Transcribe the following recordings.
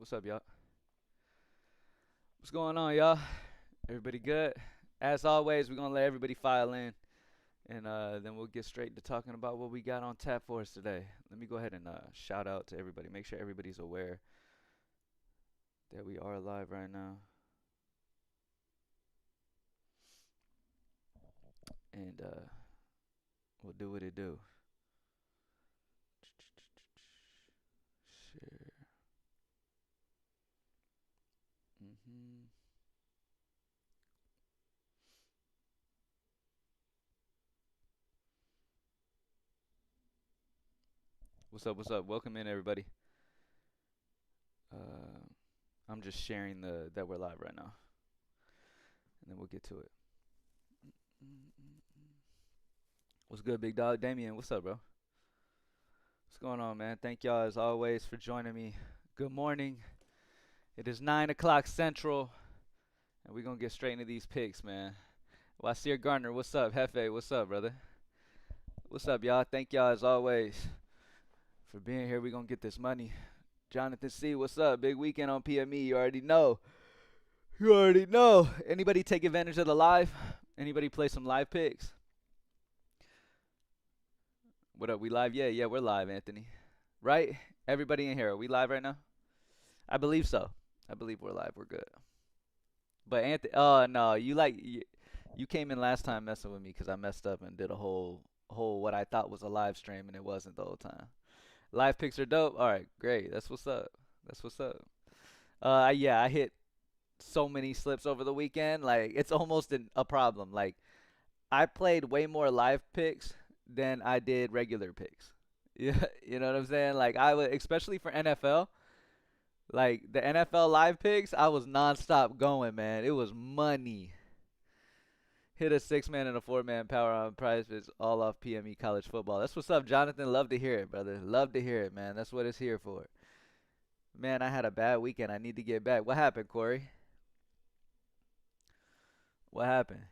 What's up, y'all? What's going on, y'all? Everybody good? As always, we're gonna let everybody file in, and then we'll get straight to talking about what we got on tap for us today. Let me go ahead and shout out to everybody. Make sure everybody's aware that we are live right now, and we'll do what it do. Share. Mhm. What's up? What's up? Welcome in, everybody. Uh, I'm just sharing the that we're live right now, and then we'll get to it. Mm-mm-mm. What's good, big dog? Damien, what's up, bro? What's going on, man? Thank y'all as always for joining me. Good morning. It is 9 o'clock Central, and we're gonna get straight into these picks, man. Wasir Gardner, what's up? Hefe, what's up, brother? What's up, y'all? Thank y'all as always for being here. We're gonna get this money. Jonathan C, what's up? Big weekend on PME. You already know. You already know. Anybody take advantage of the live? Anybody play some live picks? What up? We live? Yeah, yeah, we're live, Anthony. Right? Everybody in here, are we live right now? I believe so. I believe we're live. We're good. But Anthony, oh no, you came in last time messing with me because I messed up and did a whole what I thought was a live stream and it wasn't the whole time. Live picks are dope. All right, great. That's what's up. That's what's up. Yeah, I hit so many slips over the weekend. Like it's almost a problem. Like I played way more live picks than I did regular picks. Yeah, you know what I'm saying? Like I would, especially for NFL. Like the NFL live picks, I was nonstop going, man. It was money. Hit a 6 man and a 4 man power on Prizepicks all off PME college football. That's what's up, Jonathan. Love to hear it, brother. Love to hear it, man. That's what it's here for. Man, I had a bad weekend. I need to get back. What happened, Corey? What happened?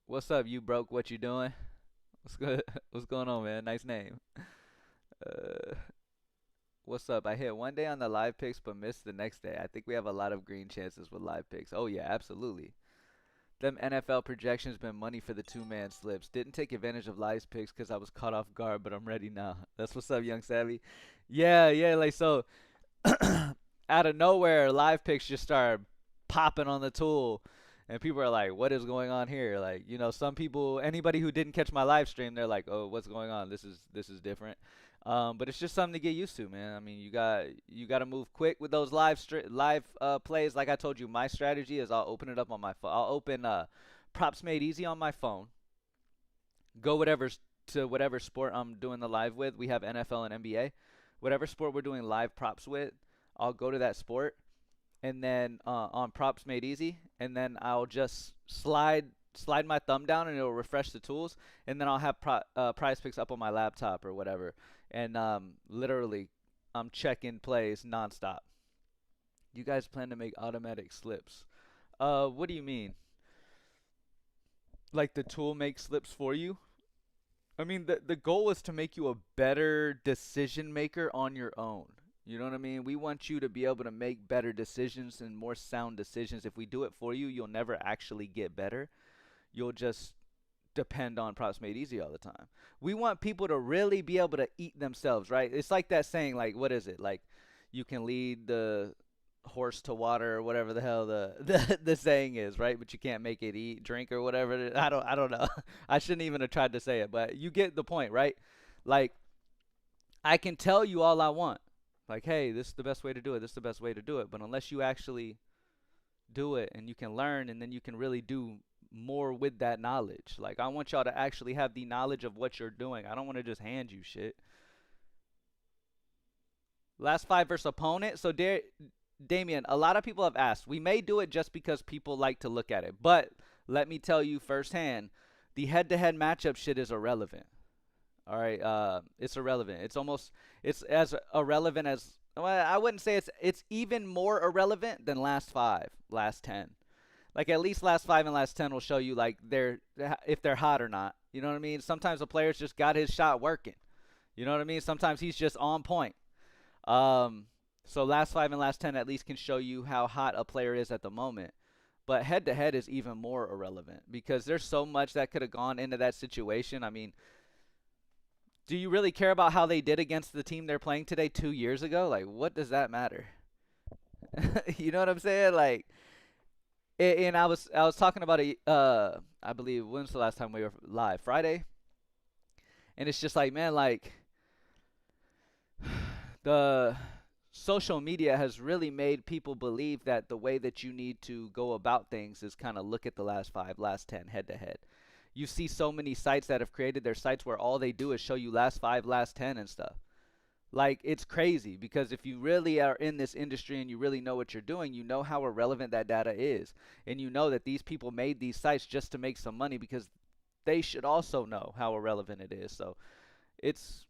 What's up, you broke? What you doing? What's good? What's going on, man? Nice name. Uh, what's up? I hit one day on the live picks, but missed the next day. I think we have a lot of green chances with live picks. Oh yeah, absolutely. Them NFL projections been money for the 2 man slips. Didn't take advantage of live picks because I was caught off guard, but I'm ready now. That's what's up, young savvy. Yeah, yeah. Like so, out of nowhere, live picks just start popping on the tool, and people are like, "What is going on here?" Like, some people, anybody who didn't catch my live stream, they're like, "Oh, what's going on? This is different." But it's just something to get used to, man. I mean, you got to move quick with those live plays. Like I told you, my strategy is I'll open it up on my phone. I'll open props made easy on my phone. Go to whatever sport I'm doing the live with. We have NFL and NBA. Whatever sport we're doing live props with, I'll go to that sport and then on props made easy, and then I'll just slide my thumb down and it'll refresh the tools, and then I'll have prize picks up on my laptop or whatever, and literally I'm checking plays nonstop. You guys plan to make automatic slips? What do you mean? Like the tool makes slips for you? I mean, the goal is to make you a better decision maker on your own. You know what I mean? We want you to be able to make better decisions and more sound decisions. If we do it for you, you'll never actually get better. You'll just depend on props made easy all the time. We want people to really be able to eat themselves, right? It's like that saying, like, what is it? Like, you can lead the horse to water or whatever the hell the saying is, right? But you can't make it eat, drink, or whatever. I don't know. I shouldn't even have tried to say it, but you get the point, right? Like, I can tell you all I want. Like, hey, this is the best way to do it. This is the best way to do it. But unless you actually do it and you can learn and then you can really do more with that knowledge. Like, I want y'all to actually have the knowledge of what you're doing. I don't want to just hand you shit. Last five versus opponent. So, Damien, a lot of people have asked. We may do it just because people like to look at it. But let me tell you firsthand, the head-to-head matchup shit is irrelevant. All right, it's irrelevant. It's as irrelevant as, well, I wouldn't say it's even more irrelevant than last five, last 10. Like at least last five and last 10 will show you like if they're hot or not. You know what I mean? Sometimes a player's just got his shot working. You know what I mean? Sometimes he's just on point. Um, So last 5 and last 10 at least can show you how hot a player is at the moment. But head to head is even more irrelevant because there's so much that could have gone into that situation. I mean, do you really care about how they did against the team they're playing today 2 years ago? Like, what does that matter? You know what I'm saying? Like, and I was talking about it. I believe when's the last time we were live? Friday, and it's just like, man, like the social media has really made people believe that the way that you need to go about things is kind of look at the last 5, last 10 head to head. You see so many sites that have created their sites where all they do is show you last 5, last 10 and stuff. Like, it's crazy because if you really are in this industry and you really know what you're doing, you know how irrelevant that data is. And you know that these people made these sites just to make some money because they should also know how irrelevant it is. So it's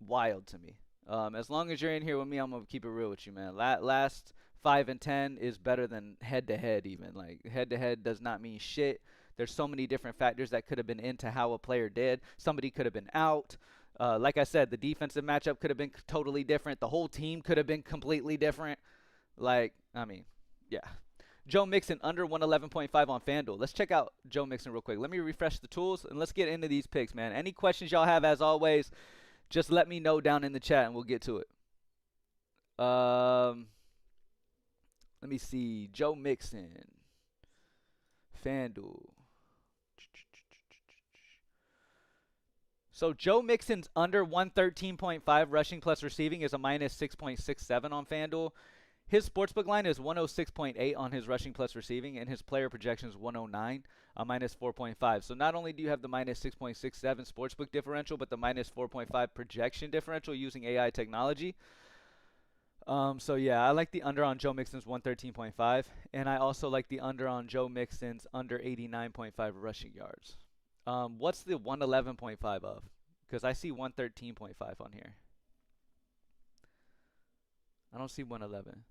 wild to me. As long as you're in here with me, I'm gonna keep it real with you, man. Last 5 and 10 is better than head to head. Even like head to head does not mean shit. There's so many different factors that could have been into how a player did. Somebody could have been out. Like I said, the defensive matchup could have been totally different. The whole team could have been completely different. Like, I mean, yeah. Joe Mixon under 111.5 on FanDuel. Let's check out Joe Mixon real quick. Let me refresh the tools and let's get into these picks, man. Any questions y'all have, as always, just let me know down in the chat and we'll get to it. Let me see. Joe Mixon, FanDuel. So Joe Mixon's under 113.5 rushing plus receiving is a minus 6.67 on FanDuel. His sportsbook line is 106.8 on his rushing plus receiving, and his player projection is 109, a minus 4.5. So not only do you have the minus 6.67 sportsbook differential, but the minus 4.5 projection differential using AI technology. So yeah, I like the under on Joe Mixon's 113.5, and I also like the under on Joe Mixon's under 89.5 rushing yards. What's the 111.5 of? Because I see 113.5 on here. I don't see 111.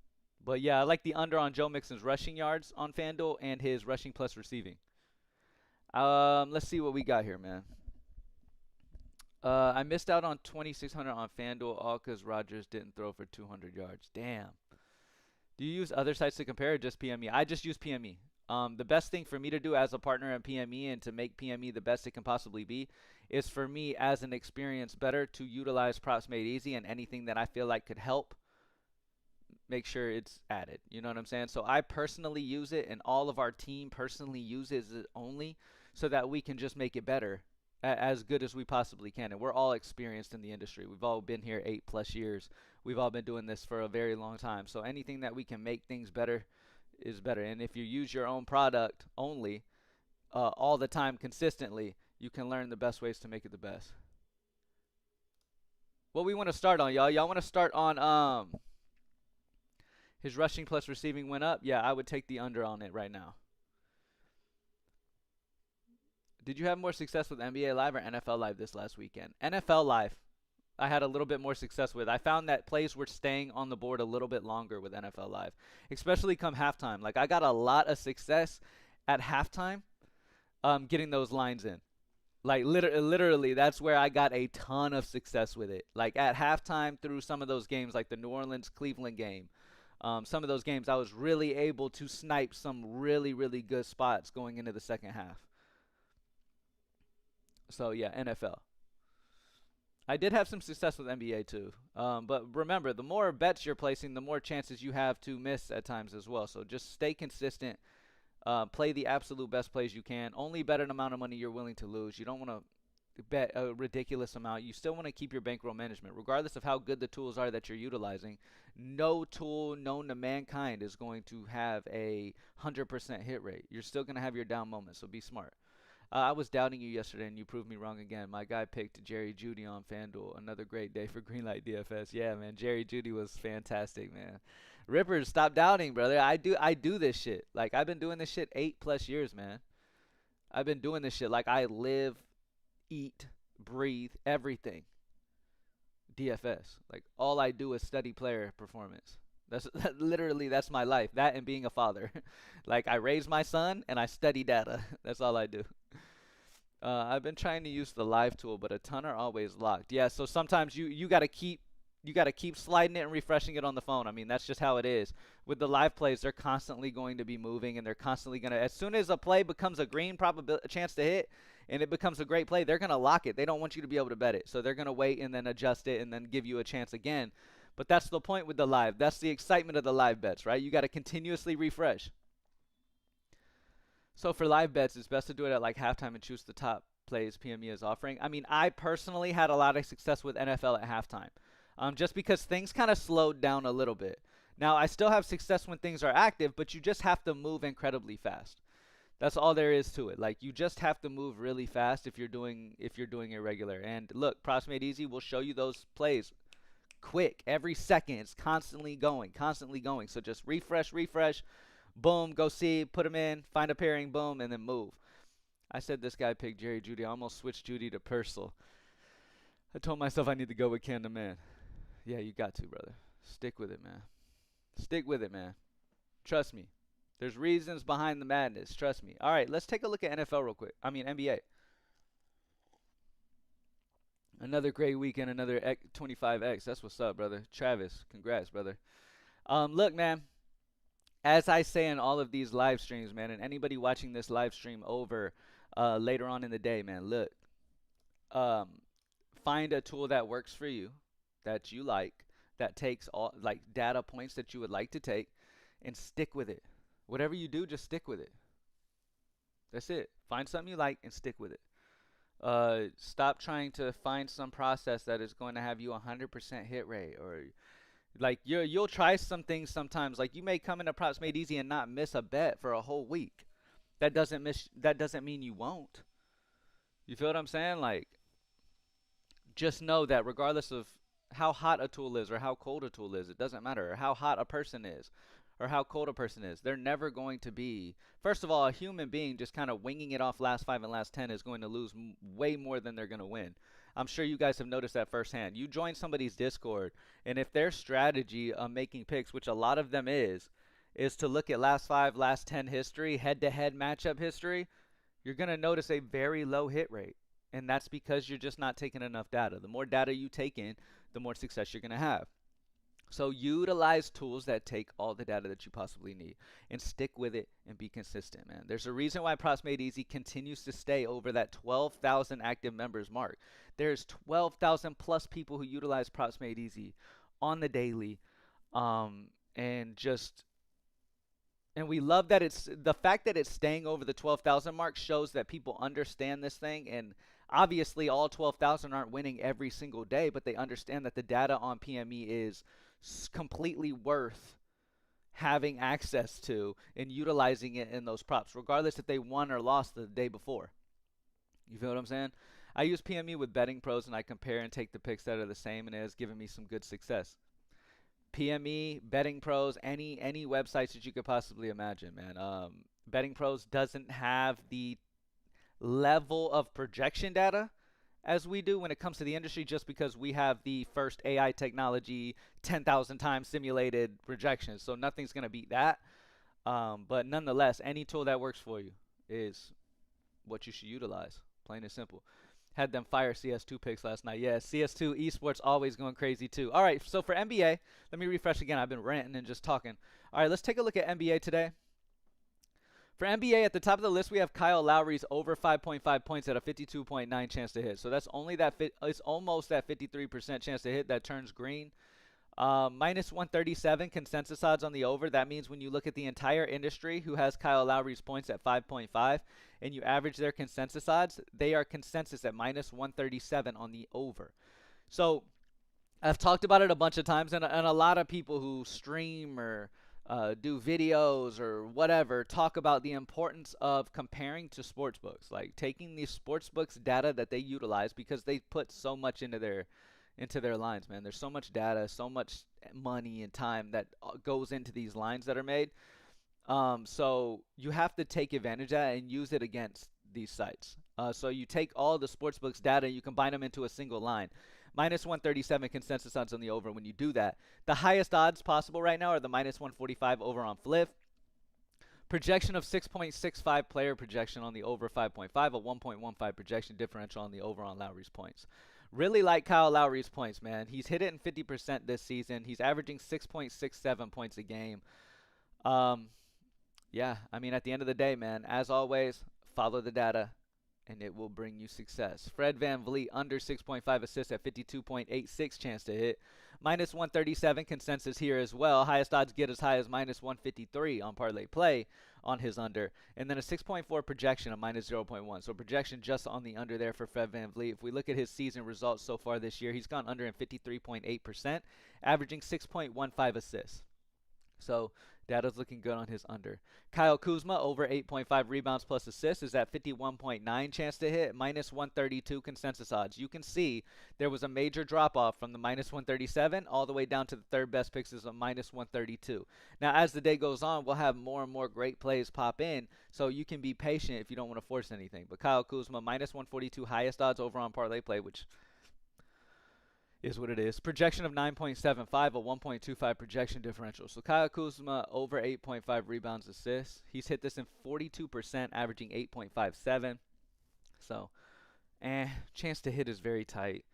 But yeah, I like the under on Joe Mixon's rushing yards on FanDuel and his rushing plus receiving. Let's see what we got here, man. I missed out on 2,600 on FanDuel all because Rodgers didn't throw for 200 yards. Damn. Do you use other sites to compare or just PME? I just use PME. The best thing for me to do as a partner in PME and to make PME the best it can possibly be is for me as an experienced bettor to utilize props made easy, and anything that I feel like could help, make sure it's added. You know what I'm saying? So I personally use it, and all of our team personally uses it only so that we can just make it better, as good as we possibly can. And we're all experienced in the industry. We've all been here 8+ years. We've all been doing this for a very long time. So anything that we can make things better is better. And if you use your own product only all the time consistently, you can learn the best ways to make it the best. What we want to start on, y'all? Y'all want to start on his rushing plus receiving went up? Yeah, I would take the under on it right now. Did you have more success with NBA Live or NFL Live this last weekend? NFL Live, I had a little bit more success with. I found that plays were staying on the board a little bit longer with NFL Live, especially come halftime. Like, I got a lot of success at halftime getting those lines in. Like, literally, that's where I got a ton of success with it. Like, at halftime through some of those games, like the New Orleans-Cleveland game, some of those games, I was really able to snipe some really, really good spots going into the second half. So, yeah, NFL. I did have some success with NBA too. But remember, the more bets you're placing, the more chances you have to miss at times as well. So just stay consistent. Play the absolute best plays you can. Only bet an amount of money you're willing to lose. You don't want to bet a ridiculous amount. You still want to keep your bankroll management. Regardless of how good the tools are that you're utilizing, no tool known to mankind is going to have a 100% hit rate. You're still going to have your down moments, so be smart. I was doubting you yesterday, and you proved me wrong again. My guy picked Jerry Jeudy on FanDuel. Another great day for Greenlight DFS. Yeah, man, Jerry Jeudy was fantastic, man. Rippers, stop doubting, brother. I do this shit. Like, I've been doing this shit 8+ years, man. I've been doing this shit. Like, I live, eat, breathe, everything DFS. Like, all I do is study player performance. Literally, that's my life. That and being a father. Like, I raise my son and I study data. That's all I do. I've been trying to use the live tool, but a ton are always locked. Yeah, so sometimes you got to keep you got to keep sliding it and refreshing it on the phone. I mean, that's just how it is. With the live plays, they're constantly going to be moving, and they're constantly going to, as soon as a play becomes a green probability chance to hit, and it becomes a great play, they're going to lock it. They don't want you to be able to bet it. So they're going to wait and then adjust it and then give you a chance again. But that's the point with the live. That's the excitement of the live bets, right? You got to continuously refresh. So for live bets, it's best to do it at like halftime and choose the top plays PME is offering. I mean, I personally had a lot of success with NFL at halftime, just because things kind of slowed down a little bit. Now, I still have success when things are active, but you just have to move incredibly fast. That's all there is to it. Like, you just have to move really fast if you're doing irregular. And look, Props Made Easy will show you those plays quick. Every second, it's constantly going, constantly going. So just refresh, boom, go see, put them in, find a pairing, boom, and then move. I said this guy picked Jerry Jeudy. I almost switched Jeudy to Purcell. I told myself I need to go with Ken the Man. Yeah, you got to, brother. Stick with it, man. Stick with it, man. Trust me. There's reasons behind the madness. Trust me. All right, let's take a look at NFL real quick. I mean, NBA. Another great weekend, another 25X. That's what's up, brother. Travis, congrats, brother. Look, man. As I say in all of these live streams, man, and anybody watching this live stream over later on in the day, man, look. Find a tool that works for you, that you like, that takes all like data points that you would like to take, and stick with it. Whatever you do, just stick with it. That's it. Find something you like and stick with it. Stop trying to find some process that is going to have you 100% hit rate, or like you'll try some things sometimes. Like you may come into Props Made Easy and not miss a bet for a whole week. That doesn't mean you won't. You feel what I'm saying? Like, just know that regardless of how hot a tool is or how cold a tool is, it doesn't matter. Or how hot a person is or how cold a person is. They're never going to be, first of all, a human being just kind of winging it off last 5 and last 10 is going to lose way more than they're going to win. I'm sure you guys have noticed that firsthand. You join somebody's Discord, and if their strategy of making picks, which a lot of them is to look at last 5, last 10 history, head-to-head matchup history, you're going to notice a very low hit rate. And that's because you're just not taking enough data. The more data you take in, the more success you're going to have. So utilize tools that take all the data that you possibly need and stick with it and be consistent, man. There's a reason why Props Made Easy continues to stay over that 12,000 active members mark. There's 12,000 plus people who utilize Props Made Easy on the daily. And we love that it's the fact that it's staying over the 12,000 mark shows that people understand this thing. And obviously all 12,000 aren't winning every single day, but they understand that the data on PME is completely worth having access to and utilizing it in those props, regardless if they won or lost the day before. You feel what I'm saying? I use PME with betting pros and I compare and take the picks that are the same, and it has given me some good success. PME, betting pros, any websites that you could possibly imagine, man. Betting pros doesn't have the level of projection data as we do when it comes to the industry, just because we have the first AI technology 10,000 times simulated projections. So nothing's going to beat that. But nonetheless, any tool that works for you is what you should utilize. Plain and simple. Had them fire CS2 picks last night. Yeah, CS2 esports always going crazy too. All right, so for NBA, let me refresh again. I've been ranting and just talking. All right, let's take a look at NBA today. For NBA, at the top of the list, we have Kyle Lowry's over 5.5 points at a 52.9 chance to hit. So that's only it's almost that 53% chance to hit that turns green. Minus 137 consensus odds on the over. That means when you look at the entire industry who has Kyle Lowry's points at 5.5 and you average their consensus odds, they are consensus at minus 137 on the over. So I've talked about it a bunch of times, and a lot of people who stream or do videos or whatever talk about the importance of comparing to sportsbooks, like taking these sportsbooks data that they utilize, because they put so much into their lines, man. There's so much data, so much money and time that goes into these lines that are made. So you have to take advantage of that and use it against these sites. So you take all the sportsbooks data, you combine them into a single line. Minus 137 consensus odds on the over. When you do that, the highest odds possible right now are the minus 145 over on Flip. Projection of 6.65 player projection on the over 5.5, a 1.15 projection differential on the over on Lowry's points. Really like Kyle Lowry's points, man. He's hit it in 50% this season. He's averaging 6.67 points a game. Um, yeah, I mean, at the end of the day, man, as always, follow the data and it will bring you success. Fred VanVleet under 6.5 assists at 52.86 chance to hit. Minus 137 consensus here as well. Highest odds get as high as minus 153 on parlay play on his under. And then a 6.4 projection of minus 0.1. So projection just on the under there for Fred VanVleet. If we look at his season results so far this year, he's gone under in 53.8%, averaging 6.15 assists. So data's looking good on his under. Kyle Kuzma over 8.5 rebounds plus assists is at 51.9 chance to hit, minus 132 consensus odds. You can see there was a major drop off from the minus 137 all the way down to the third best picks is a minus 132. Now as the day goes on, we'll have more and more great plays pop in, so you can be patient if you don't want to force anything. But Kyle Kuzma minus 142 highest odds over on parlay play, which is what it is. Projection of 9.75, a 1.25 projection differential. So Kyle Kuzma over 8.5 rebounds assists. He's hit this in 42%, averaging 8.57. So, chance to hit is very tight.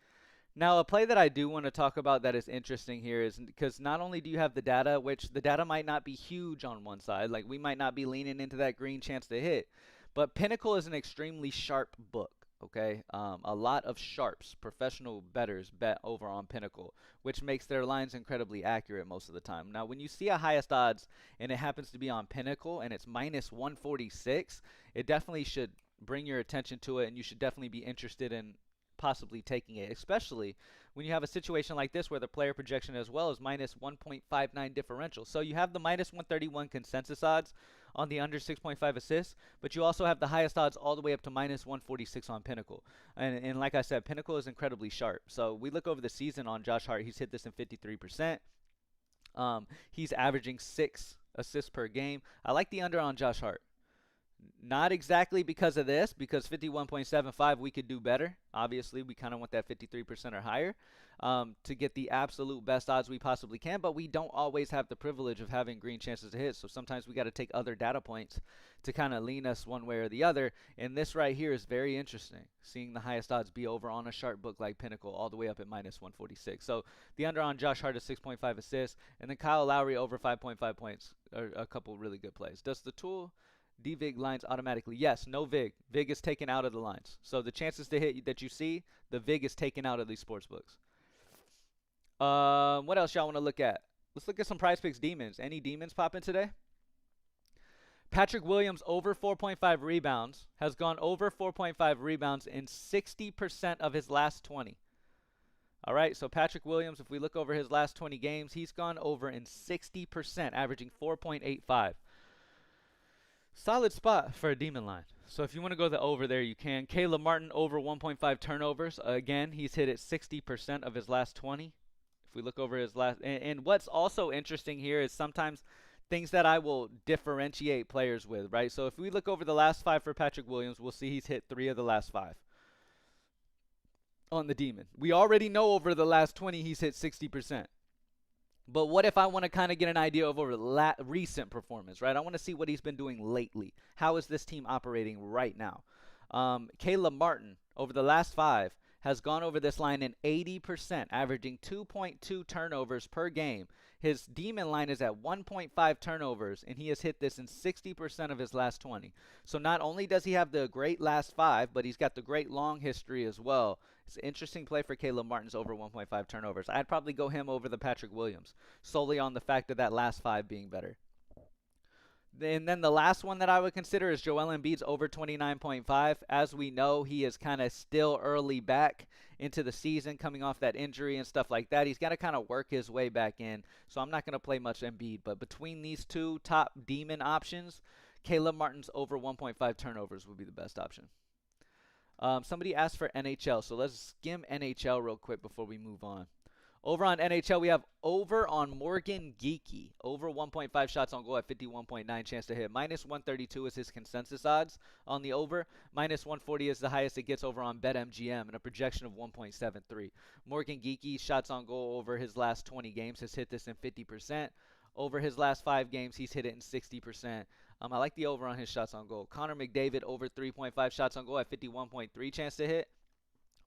Now, a play that I do want to talk about that is interesting here is because not only do you have the data, which the data might not be huge on one side, like we might not be leaning into that green chance to hit, but Pinnacle is an extremely sharp book. Okay, a lot of sharps, professional bettors bet over on Pinnacle, which makes their lines incredibly accurate most of the time. Now, when you see a highest odds and it happens to be on Pinnacle and it's minus 146, it definitely should bring your attention to it, and you should definitely be interested in possibly taking it, especially when you have a situation like this where the player projection as well is minus 1.59 differential. So you have the minus 131 consensus odds on the under 6.5 assists, but you also have the highest odds all the way up to minus 146 on Pinnacle. And like I said, Pinnacle is incredibly sharp. So we look over the season on Josh Hart, he's hit this in 53%. He's averaging 6 assists per game. I like the under on Josh Hart. Not exactly because of this, because 51.75 we could do better. Obviously, we kind of want that 53% or higher to get the absolute best odds we possibly can, but we don't always have the privilege of having green chances to hit, so sometimes we got to take other data points to kind of lean us one way or the other, and this right here is very interesting, seeing the highest odds be over on a sharp book like Pinnacle all the way up at minus 146. So the under on Josh Hart is 6.5 assists, and then Kyle Lowry over 5.5 points are a couple really good plays. Does the tool DVIG lines automatically? Yes, no VIG. VIG is taken out of the lines. So the chances to hit that you see, the VIG is taken out of these sports books. What else y'all want to look at? Let's look at some Prizepicks demons. Any demons popping today? Patrick Williams over 4.5 rebounds, has gone over 4.5 rebounds in 60% of his last 20. All right, so Patrick Williams, if we look over his last 20 games, he's gone over in 60%, averaging 4.85. Solid spot for a demon line. So if you want to go the over there, you can. Caleb Martin over 1.5 turnovers. Again, he's hit it 60% of his last 20. If we look over his last, and what's also interesting here is sometimes things that I will differentiate players with, right? So if we look over the last 5 for Patrick Williams, we'll see he's hit 3 of the last 5 on the demon. We already know over the last 20 he's hit 60%. But what if I want to kind of get an idea of over recent performance, right? I want to see what he's been doing lately. How is this team operating right now? Caleb Martin, over the last 5, has gone over this line in 80%, averaging 2.2 turnovers per game. His demon line is at 1.5 turnovers, and he has hit this in 60% of his last 20. So not only does he have the great last 5, but he's got the great long history as well. It's an interesting play for Caleb Martin's over 1.5 turnovers. I'd probably go him over the Patrick Williams, solely on the fact of that last 5 being better. And then the last one that I would consider is Joel Embiid's over 29.5. As we know, he is kind of still early back into the season, coming off that injury and stuff like that. He's got to kind of work his way back in, so I'm not going to play much Embiid. But between these two top demon options, Caleb Martin's over 1.5 turnovers would be the best option. Somebody asked for NHL, so let's skim NHL real quick before we move on. Over on NHL, we have over on Morgan Geeky. Over 1.5 shots on goal at 51.9 chance to hit. Minus 132 is his consensus odds on the over. Minus 140 is the highest it gets over on BetMGM and a projection of 1.73. Morgan Geeky shots on goal over his last 20 games has hit this in 50%. Over his last 5 games, he's hit it in 60%. I like the over on his shots on goal. Connor McDavid over 3.5 shots on goal at 51.3 chance to hit.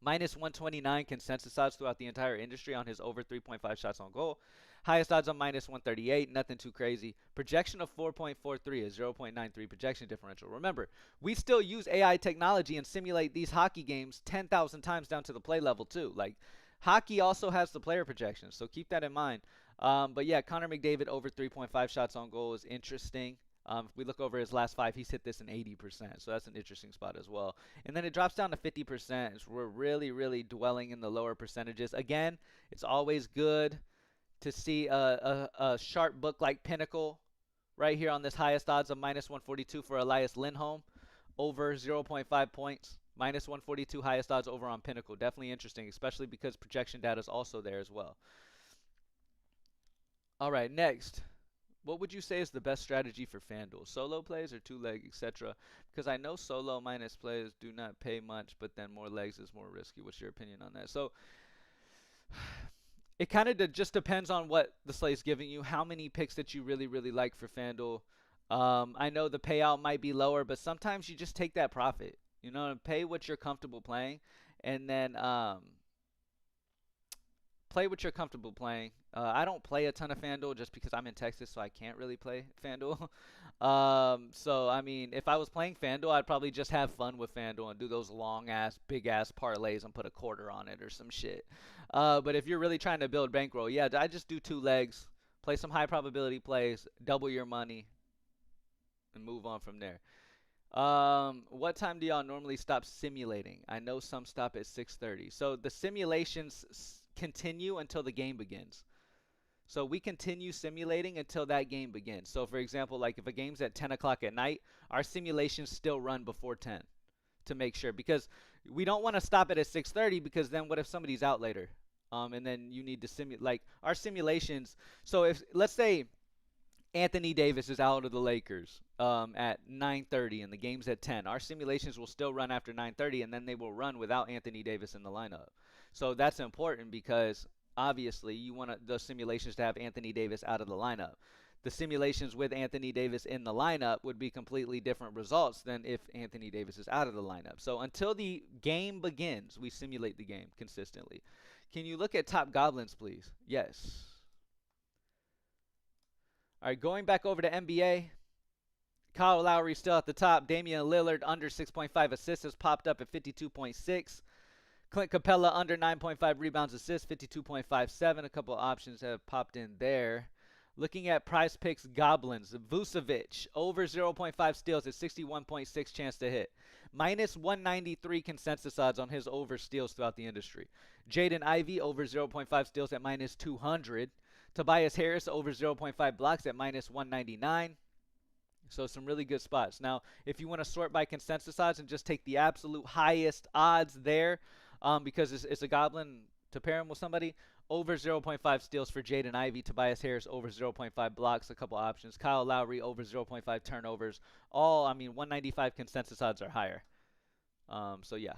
Minus 129 consensus odds throughout the entire industry on his over 3.5 shots on goal. Highest odds on minus 138, nothing too crazy. Projection of 4.43 is 0.93 projection differential. Remember, we still use AI technology and simulate these hockey games 10,000 times down to the play level too. Like, hockey also has the player projections, so keep that in mind. But yeah, Connor McDavid over 3.5 shots on goal is interesting. If we look over his last 5, he's hit this in 80%, so that's an interesting spot as well. And then it drops down to 50%. So we're really, really dwelling in the lower percentages. Again, it's always good to see a sharp book like Pinnacle right here on this highest odds of minus 142 for Elias Lindholm, over 0.5 points. Minus 142 highest odds over on Pinnacle. Definitely interesting, especially because projection data is also there as well. All right, next. What would you say is the best strategy for FanDuel? Solo plays or two leg, etc.? Because I know solo minus plays do not pay much, but then more legs is more risky. What's your opinion on that? So it kind of just depends on what the slate's giving you, how many picks that you really, really like for FanDuel. I know the payout might be lower, but sometimes you just take that profit. You know, pay what you're comfortable playing, and then play what you're comfortable playing. I don't play a ton of FanDuel just because I'm in Texas, so I can't really play FanDuel. So, I mean, if I was playing FanDuel, I'd probably just have fun with FanDuel and do those long-ass, big-ass parlays and put a quarter on it or some shit. But if you're really trying to build bankroll, yeah, I just do two legs, play some high-probability plays, double your money, and move on from there. What time do y'all normally stop simulating? I know some stop at 6:30. So the simulations continue until the game begins. So we continue simulating until that game begins. So for example, like if a game's at 10 o'clock at night, our simulations still run before 10 to make sure, because we don't want to stop it at 6:30, because then what if somebody's out later? And then you need to simulate, like our simulations. So if, let's say Anthony Davis is out of the Lakers at 9:30 and the game's at 10. Our simulations will still run after 9:30, and then they will run without Anthony Davis in the lineup. So that's important because obviously you want the simulations to have Anthony Davis out of the lineup. The simulations with Anthony Davis in the lineup would be completely different results than if Anthony Davis is out of the lineup. So until the game begins, we simulate the game consistently. Can you look at top goblins, please? Yes. All right, going back over to NBA. Kyle Lowry still at the top. Damian Lillard under 6.5 assists has popped up at 52.6. Clint Capella under 9.5 rebounds assists, 52.57. A couple of options have popped in there. Looking at Prizepicks goblins, Vucevic over 0.5 steals at 61.6 chance to hit. Minus 193 consensus odds on his over steals throughout the industry. Jaden Ivey over 0.5 steals at minus 200. Tobias Harris over 0.5 blocks at minus 199. So some really good spots. Now, if you want to sort by consensus odds and just take the absolute highest odds there, because it's a goblin to pair him with somebody, over 0.5 steals for Jaden Ivey. Tobias Harris over 0.5 blocks, a couple options. Kyle Lowry over 0.5 turnovers. All, I mean, 195 consensus odds are higher. So yeah.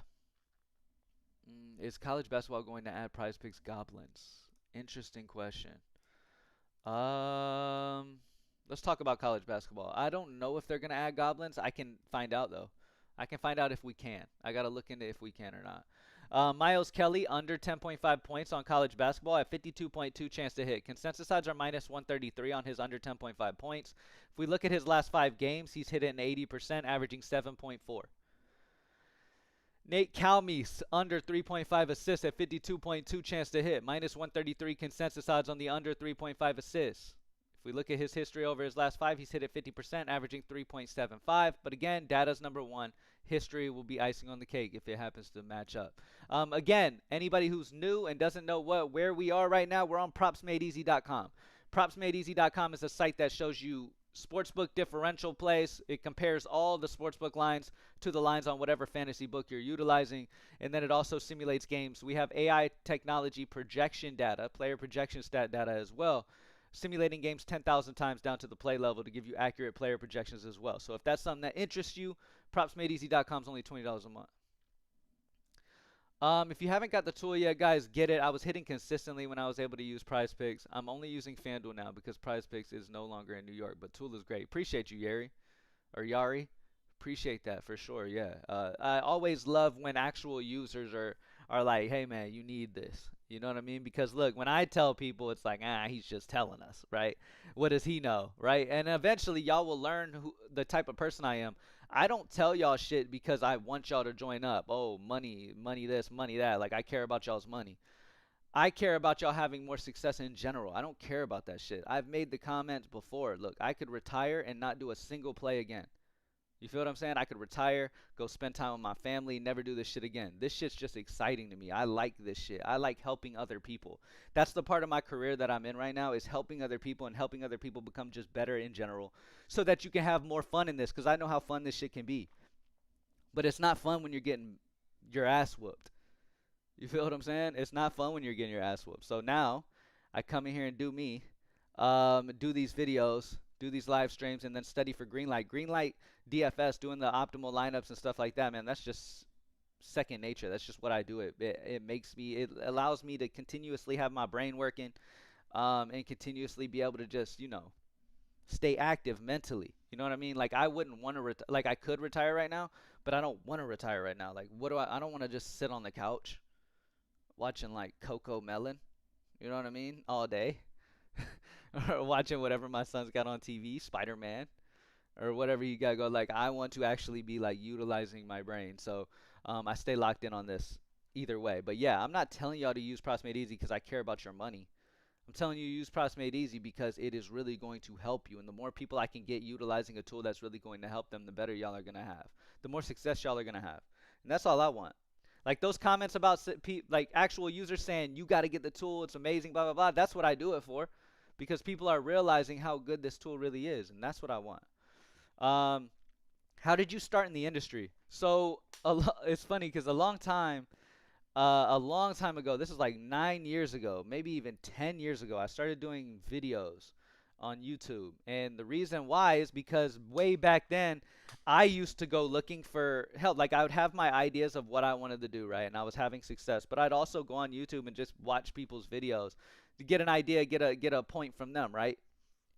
Is college basketball going to add Prizepicks goblins? Interesting question. Let's talk about college basketball. I don't know if they're going to add goblins. I can find out, though. I can find out if we can. I got to look into if we can or not. Miles Kelly under 10.5 points on college basketball at 52.2 chance to hit. Consensus odds are minus 133 on his under 10.5 points. If we look at his last 5 games, he's hit it in 80%, averaging 7.4. Nate Calmes under 3.5 assists at 52.2 chance to hit. Minus 133 consensus odds on the under 3.5 assists. If we look at his history over his last 5, he's hit it 50%, averaging 3.75. But again, data's number one. History will be icing on the cake if it happens to match up. Again, anybody who's new and doesn't know where we are right now, we're on propsmadeeasy.com. Propsmadeeasy.com is a site that shows you sportsbook differential plays. It compares all the sportsbook lines to the lines on whatever fantasy book you're utilizing, and then it also simulates games. We have AI technology projection data, player projection stat data as well, simulating games 10,000 times down to the play level to give you accurate player projections as well. So if that's something that interests you, propsmadeeasy.com is only $20 a month. If you haven't got the tool yet, guys, get it. I was hitting consistently when I was able to use Prizepicks. I'm only using FanDuel now because Prizepicks is no longer in New York, but tool is great. Appreciate you, Yari. Appreciate that for sure, yeah. I always love when actual users are like, hey man, you need this. You know what I mean? Because look, when I tell people, it's like, he's just telling us, right? What does he know, right? And eventually, y'all will learn the type of person I am. I don't tell y'all shit because I want y'all to join up. Oh, money, money this, money that. Like, I care about y'all's money. I care about y'all having more success in general. I don't care about that shit. I've made the comments before. Look, I could retire and not do a single play again. You feel what I'm saying? I could retire, go spend time with my family, never do this shit again. This shit's just exciting to me. I like this shit. I like helping other people. That's the part of my career that I'm in right now, is helping other people and helping other people become just better in general so that you can have more fun in this, because I know how fun this shit can be. But it's not fun when you're getting your ass whooped. You feel what I'm saying? It's not fun when you're getting your ass whooped. So now I come in here and do me, do these videos, do these live streams, and then study for Greenlight. Greenlight DFS, doing the optimal lineups and stuff like that, man, that's just second nature. That's just what I do. It makes me, it allows me to continuously have my brain working, and continuously be able to just, stay active mentally. You know what I mean? Like, I wouldn't want to like, I could retire right now, but I don't want to retire right now. Like, I don't want to just sit on the couch watching like Coco Melon, you know what I mean, all day. Or watching whatever my son's got on TV, Spider-Man, or whatever you got go. Like, I want to actually be like utilizing my brain. So I stay locked in on this either way. But yeah, I'm not telling y'all to use Prospmate Easy because I care about your money. I'm telling you to use Prospmate Easy because it is really going to help you. And the more people I can get utilizing a tool that's really going to help them, the better y'all are going to have. The more success y'all are going to have. And that's all I want. Like, those comments about like actual users saying you got to get the tool, it's amazing, blah blah blah. That's what I do it for, because people are realizing how good this tool really is, and that's what I want. How did you start in the industry? So it's funny because a long time ago, this is like 9 years ago, maybe even 10 years ago, I started doing videos on YouTube. And the reason why is because way back then, I used to go looking for help. Like, I would have my ideas of what I wanted to do, right? And I was having success. But I'd also go on YouTube and just watch people's videos to get an idea, get a point from them, right?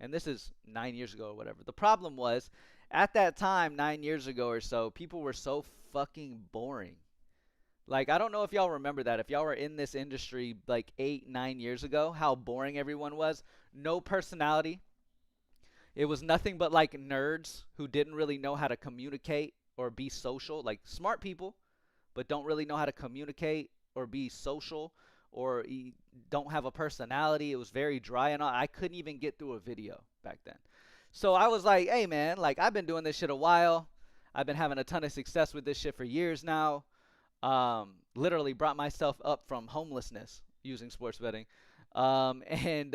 And this is 9 years ago or whatever. The problem was, at that time, 9 years ago or so, people were so fucking boring. Like, I don't know if y'all remember that. If y'all were in this industry like 8, 9 years ago, how boring everyone was. No personality. It was nothing but like nerds who didn't really know how to communicate or be social. Like, smart people, but don't really know how to communicate or be social, or don't have a personality. It was very dry and all. I couldn't even get through a video back then. So I was like, hey man, like, I've been doing this shit a while. I've been having a ton of success with this shit for years now. Literally brought myself up from homelessness using sports betting. And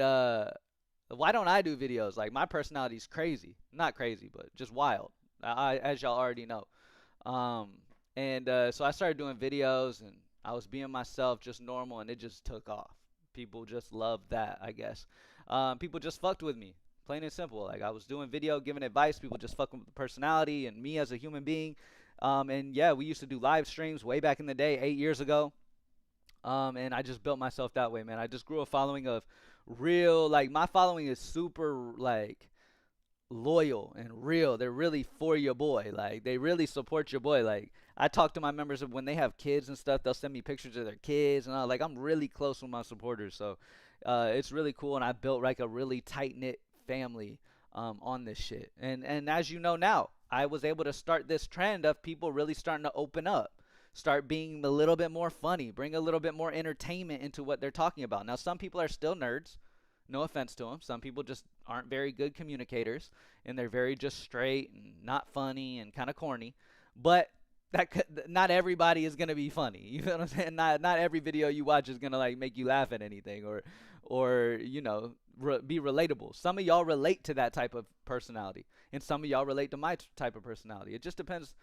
why don't I do videos? Like, my personality's crazy. Not crazy, but just wild. As y'all already know. So I started doing videos, and I was being myself, just normal, and it just took off. People just loved that, I guess. People just fucked with me, plain and simple. Like, I was doing video, giving advice. People just fucking with the personality and me as a human being. And yeah, we used to do live streams way back in the day, 8 years ago. And I just built myself that way, man. I just grew a following of real, like, my following is super, like, loyal and real. They're really for your boy. Like, they really support your boy. Like, I talk to my members of when they have kids and stuff, they'll send me pictures of their kids and all. Like, I'm really close with my supporters. So, it's really cool. And I built like a really tight knit family, on this shit. And as you know now, I was able to start this trend of people really starting to open up, start being a little bit more funny, bring a little bit more entertainment into what they're talking about. Now, some people are still nerds. No offense to them. Some people just aren't very good communicators, and they're very just straight and not funny and kind of corny. But not everybody is gonna be funny. You know what I'm saying? Not every video you watch is gonna like make you laugh at anything or be relatable. Some of y'all relate to that type of personality, and some of y'all relate to my type of personality. It just depends.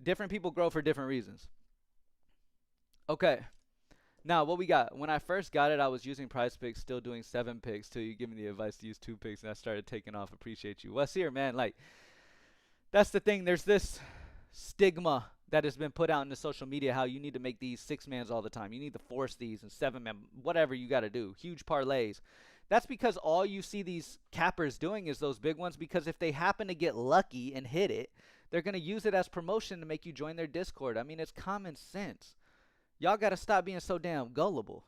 Different people grow for different reasons. Okay. Now, what we got? When I first got it, I was using Prizepicks, still doing 7 picks till you give me the advice to use 2 picks, and I started taking off. Appreciate you. Wes here, man. Like, that's the thing. There's this stigma that has been put out into social media, how you need to make these 6-mans all the time. You need to force these and 7-man, whatever you got to do. Huge parlays. That's because all you see these cappers doing is those big ones, because if they happen to get lucky and hit it, they're going to use it as promotion to make you join their Discord. I mean, it's common sense. Y'all gotta stop being so damn gullible.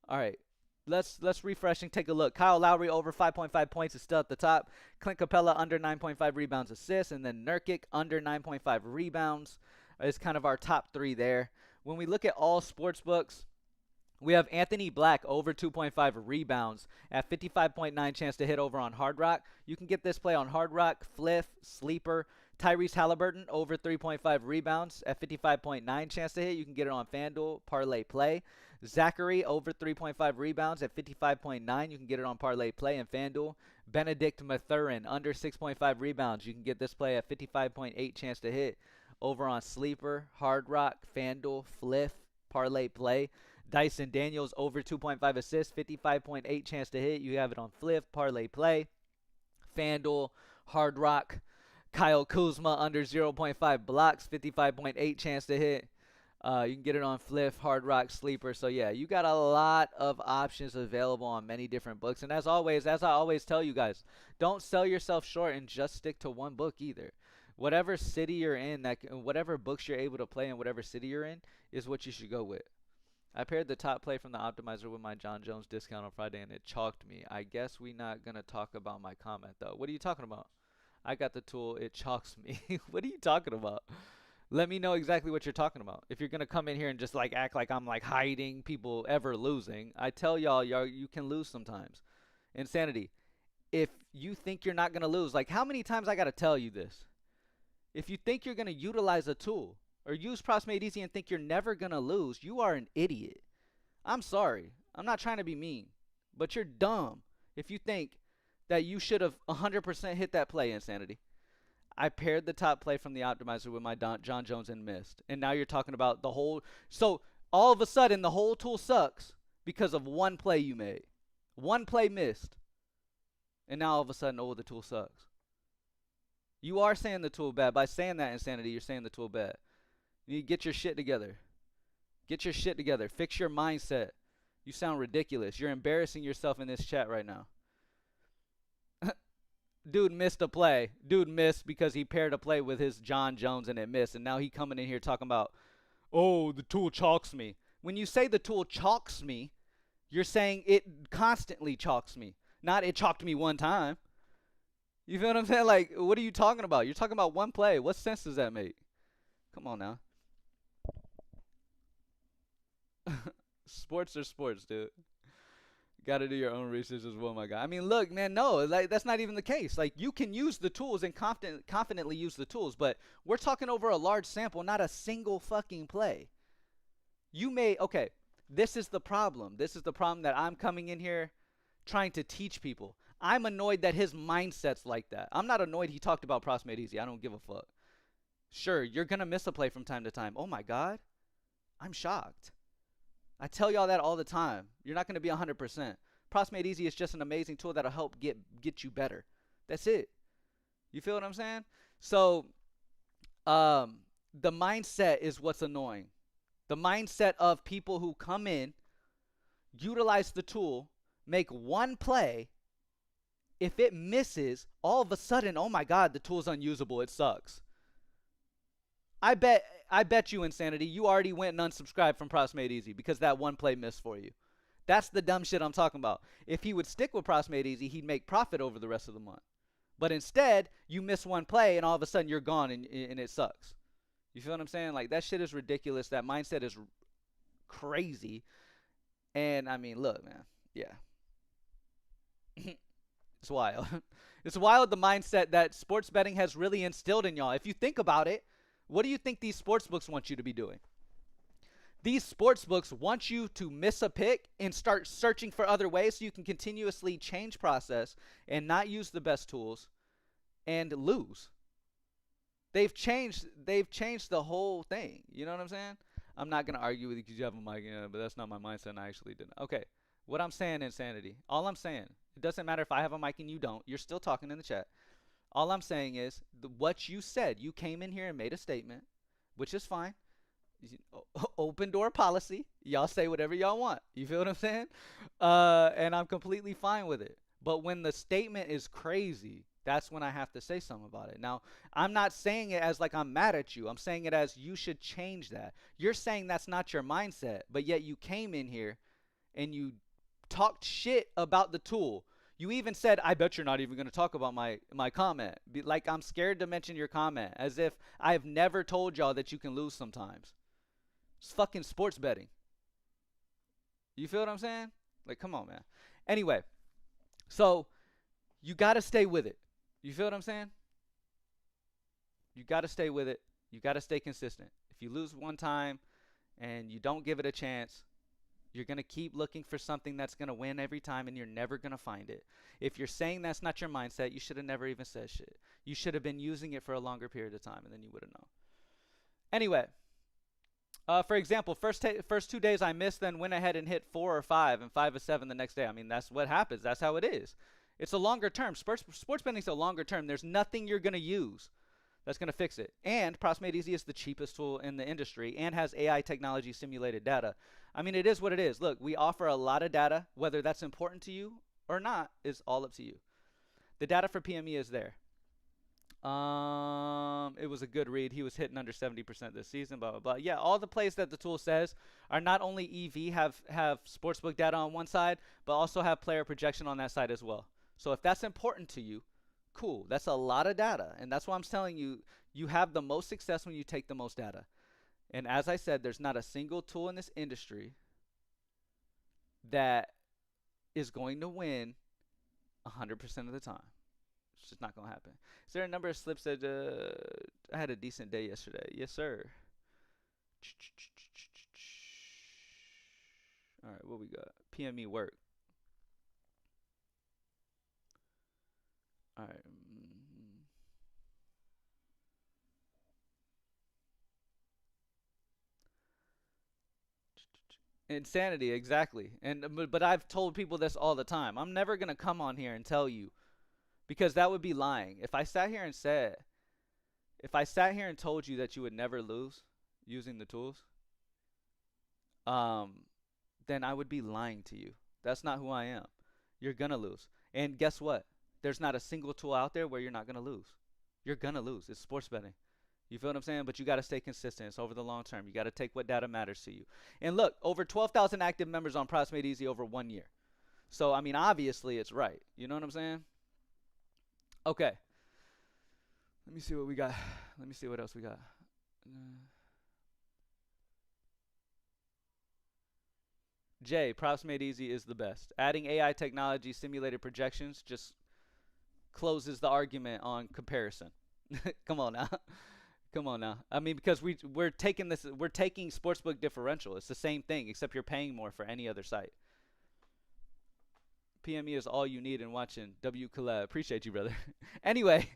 All right. Let's refresh and take a look. Kyle Lowry over 5.5 points is still at the top. Clint Capella under 9.5 rebounds assists, and then Nurkic under 9.5 rebounds is kind of our top three there. When we look at all sports books, we have Anthony Black over 2.5 rebounds at 55.9 chance to hit over on Hard Rock. You can get this play on Hard Rock, Fliff, Sleeper. Tyrese Halliburton over 3.5 rebounds at 55.9 chance to hit. You can get it on FanDuel, Parlay Play. Zachary over 3.5 rebounds at 55.9. You can get it on Parlay Play and FanDuel. Benedict Mathurin under 6.5 rebounds. You can get this play at 55.8 chance to hit over on Sleeper, Hard Rock, FanDuel, Fliff, Parlay Play. Dyson Daniels over 2.5 assists, 55.8 chance to hit. You have it on Fliff, Parlay Play, FanDuel, Hard Rock. Kyle Kuzma under 0.5 blocks, 55.8 chance to hit. You can get it on Fliff, Hard Rock, Sleeper. So, yeah, you got a lot of options available on many different books. And as always, as I always tell you guys, don't sell yourself short and just stick to one book either. Whatever city you're in, whatever books you're able to play in whatever city you're in is what you should go with. I paired the top play from the optimizer with my John Jones discount on Friday, and it chalked me. I guess we not going to talk about my comment, though. What are you talking about? I got the tool. It chalks me. What are you talking about? Let me know exactly what you're talking about. If you're going to come in here and just like act like I'm like hiding people ever losing, I tell y'all you can lose sometimes. Insanity. If you think you're not going to lose, like how many times I got to tell you this? If you think you're going to utilize a tool or use Props Made Easy and think you're never going to lose, you are an idiot. I'm sorry. I'm not trying to be mean, but you're dumb if you think that you should have 100% hit that play, Insanity. I paired the top play from the optimizer with my John Jones and missed. And now you're talking about the whole. So all of a sudden, the whole tool sucks because of one play you made. One play missed. And now all of a sudden, oh, the tool sucks. You are saying the tool bad. By saying that, Insanity, you're saying the tool bad. You need to get your shit together. Get your shit together. Fix your mindset. You sound ridiculous. You're embarrassing yourself in this chat right now. Dude missed a play. Dude missed because he paired a play with his John Jones and it missed. And now he coming in here talking about, oh, the tool chalks me. When you say the tool chalks me, you're saying it constantly chalks me. Not it chalked me one time. You feel what I'm saying? Like, what are you talking about? You're talking about one play. What sense does that make? Come on now. Sports are sports, dude. Got to do your own research as well, my guy. I mean, look, man, no, like that's not even the case. Like, you can use the tools and confidently use the tools, but we're talking over a large sample, not a single fucking play. Okay, this is the problem. This is the problem that I'm coming in here trying to teach people. I'm annoyed that his mindset's like that. I'm not annoyed he talked about Props Made Easy. I don't give a fuck. Sure, you're going to miss a play from time to time. Oh, my God. I'm shocked. I tell y'all that all the time. You're not going to be 100%. Props Made Easy is just an amazing tool that'll help get you better. That's it. You feel what I'm saying? So, the mindset is what's annoying. The mindset of people who come in, utilize the tool, make one play. If it misses, all of a sudden, oh my God, the tool's unusable. It sucks. I bet you, Insanity, you already went and unsubscribed from Props Made Easy because that one play missed for you. That's the dumb shit I'm talking about. If he would stick with Props Made Easy, he'd make profit over the rest of the month. But instead, you miss one play and all of a sudden you're gone and it sucks. You feel what I'm saying? Like, that shit is ridiculous. That mindset is crazy. And, I mean, look, man. Yeah. It's wild. It's wild, the mindset that sports betting has really instilled in y'all. If you think about it, what do you think these sports books want you to be doing? These sports books want you to miss a pick and start searching for other ways so you can continuously change process and not use the best tools and lose. They've changed the whole thing. You know what I'm saying? I'm not going to argue with you because you have a mic, but that's not my mindset and I actually didn't. Okay. What I'm saying, Insanity. All I'm saying, it doesn't matter if I have a mic and you don't. You're still talking in the chat. All I'm saying is what you said. You came in here and made a statement, which is fine. Open door policy. Y'all say whatever y'all want. You feel what I'm saying? And I'm completely fine with it. But when the statement is crazy, That's when I have to say something about it. Now, I'm not saying it as like I'm mad at you. I'm saying it as you should change that. You're saying that's not your mindset, but yet you came in here and you talked shit about the tool. You even said, "I bet you're not even going to talk about my comment." Like I'm scared to mention your comment, as if I've never told y'all that you can lose sometimes. It's fucking sports betting. You feel what I'm saying? Like, come on, man. Anyway, so you got to stay with it. You feel what I'm saying? You got to stay with it. You got to stay consistent. If you lose one time and you don't give it a chance, you're going to keep looking for something that's going to win every time, and you're never going to find it. If you're saying that's not your mindset, you should have never even said shit. You should have been using it for a longer period of time, and then you would have known. Anyway, for example, first 2 days I missed, then went ahead and hit 4 or 5 and 5 or 7 the next day. I mean, that's what happens. That's how it is. It's a longer term. Sports betting is a longer term. There's nothing you're going to use that's going to fix it. And Props Made Easy is the cheapest tool in the industry and has AI technology simulated data. I mean, it is what it is. Look, we offer a lot of data. Whether that's important to you or not is all up to you. The data for PME is there. It was a good read. He was hitting under 70% this season, blah, blah, blah. Yeah, all the plays that the tool says are not only EV, have sportsbook data on one side, but also have player projection on that side as well. So if that's important to you, cool. That's a lot of data. And that's why I'm telling you, you have the most success when you take the most data. And as I said, there's not a single tool in this industry that is going to win 100% of the time. It's just not going to happen. Is there a number of slips that I had a decent day yesterday? Yes, sir. All right, what we got? PME work. All right. Insanity, exactly. And but I've told people this all the time. I'm never gonna come on here and tell you, because that would be lying. If I sat here and told you that you would never lose using the tools, um, then I would be lying to you. That's not who I am. You're gonna lose. And guess what? There's not a single tool out there where you're not gonna lose. You're gonna lose. It's sports betting. You feel what I'm saying? But you got to stay consistent. It's over the long term. You got to take what data matters to you. And look, over 12,000 active members on Props Made Easy over 1 year. So, I mean, obviously it's right. You know what I'm saying? Okay. Let me see what we got. Let me see what else we got. Jay, Props Made Easy is the best. Adding AI technology simulated projections just closes the argument on comparison. Come on now. Come on now. I mean, because we're taking sportsbook differential. It's the same thing, except you're paying more for any other site. PME is all you need in watching W Collab. Appreciate you, brother. anyway,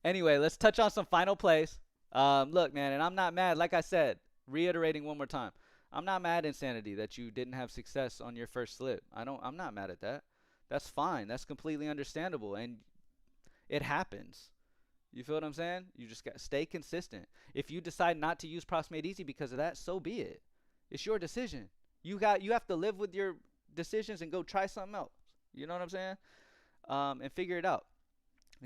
let's touch on some final plays. Look, man, and I'm not mad. Like I said, reiterating one more time, I'm not mad, Insanity, that you didn't have success on your first slip. I'm not mad at that. That's fine. That's completely understandable, and it happens. You feel what I'm saying? You just got to stay consistent. If you decide not to use Props Made Easy because of that, so be it. It's your decision. You have to live with your decisions and go try something else. You know what I'm saying? And figure it out.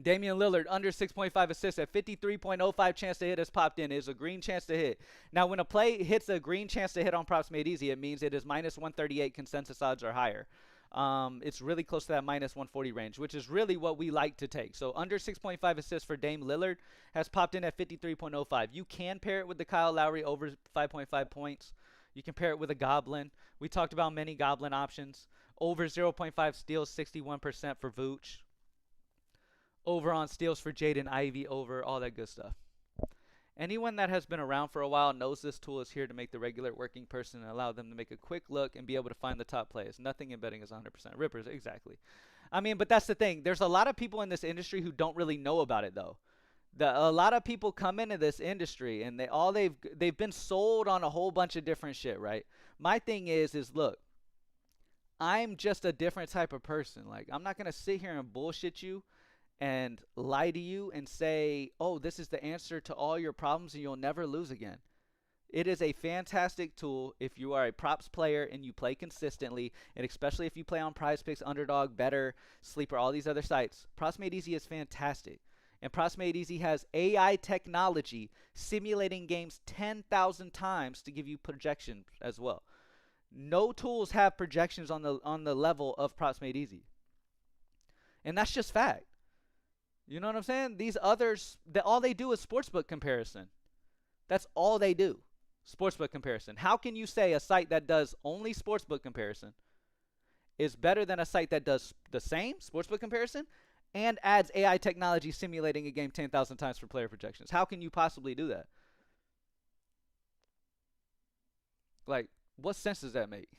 Damian Lillard under 6.5 assists at 53.05 chance to hit has popped in. It is a green chance to hit. Now, when a play hits a green chance to hit on Props Made Easy, it means it is minus 138 consensus odds or higher. It's really close to that minus 140 range, which is really what we like to take. So under 6.5 assists for Dame Lillard has popped in at 53.05. You can pair it with the Kyle Lowry over 5.5 points. You can pair it with a Goblin. We talked about many Goblin options. Over 0.5 steals, 61% for Vooch. Over on steals for Jaden Ivey, over, all that good stuff. Anyone that has been around for a while knows this tool is here to make the regular working person and allow them to make a quick look and be able to find the top plays. Nothing in betting is 100%. Rippers, exactly. I mean, but that's the thing. There's a lot of people in this industry who don't really know about it, though. A lot of people come into this industry and they've been sold on a whole bunch of different shit, right? My thing is look, I'm just a different type of person. Like, I'm not gonna sit here and bullshit you and lie to you and say, oh, this is the answer to all your problems and you'll never lose again. It is a fantastic tool if you are a props player and you play consistently, and especially if you play on Prizepicks, Underdog, Better, Sleeper, all these other sites. Props Made Easy is fantastic. And Props Made Easy has AI technology simulating games 10,000 times to give you projections as well. No tools have projections on the level of Props Made Easy. And that's just fact. You know what I'm saying? These others, all they do is sportsbook comparison. That's all they do. Sportsbook comparison. How can you say a site that does only sportsbook comparison is better than a site that does the same sportsbook comparison and adds AI technology simulating a game 10,000 times for player projections? How can you possibly do that? Like, what sense does that make?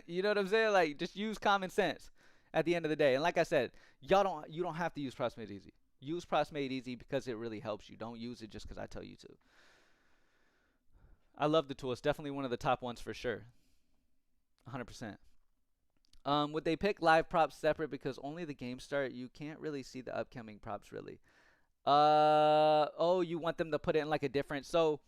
You know what I'm saying? Like, just use common sense at the end of the day. And like I said, you don't have to use Props Made Easy. Use Props Made Easy because it really helps you. Don't use it just because I tell you to. I love the tool. It's definitely one of the top ones for sure. 100%. Would they pick live props separate because only the game start? You can't really see the upcoming props really. Oh, you want them to put it in like a different. So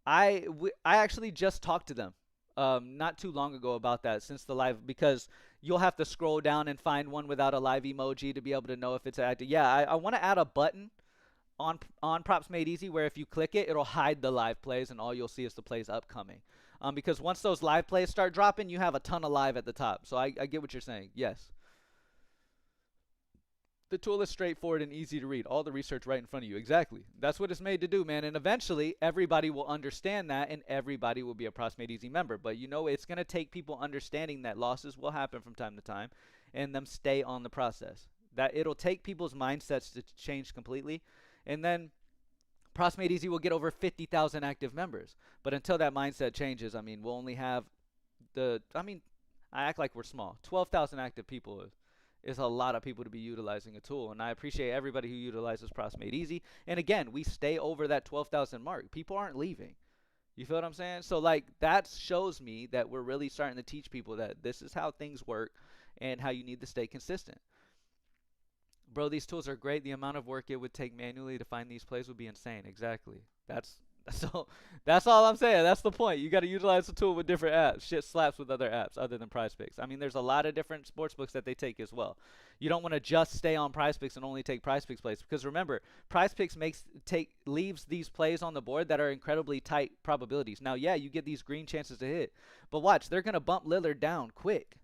I actually just talked to them not too long ago about that since the live, because you'll have to scroll down and find one without a live emoji to be able to know if it's active. Yeah, I want to add a button on Props Made Easy where if you click it, it'll hide the live plays and all you'll see is the plays upcoming. Because once those live plays start dropping, you have a ton of live at the top. So I get what you're saying. Yes. The tool is straightforward and easy to read. All the research right in front of you. Exactly. That's what it's made to do, man. And eventually, everybody will understand that, and everybody will be a Props Made Easy member. But you know, it's going to take people understanding that losses will happen from time to time, and them stay on the process. That it'll take people's mindsets to change completely, and then Props Made Easy will get over 50,000 active members. But until that mindset changes, I mean, we'll only have I act like we're small. 12,000 active people is a lot of people to be utilizing a tool, and I appreciate everybody who utilizes Props Made Easy. And again, we stay over that 12,000 mark. People aren't leaving. You feel what I'm saying? So like that shows me that we're really starting to teach people that this is how things work and how you need to stay consistent. Bro, these tools are great. The amount of work it would take manually to find these plays would be insane. Exactly. So that's all I'm saying. That's the point. You got to utilize the tool with different apps. Shit slaps with other apps other than Prizepicks. I mean, there's a lot of different sports books that they take as well. You don't want to just stay on Prizepicks and only take Prizepicks plays, because remember, Prizepicks leaves these plays on the board that are incredibly tight probabilities. Now, yeah, you get these green chances to hit, but watch, they're gonna bump Lillard down quick.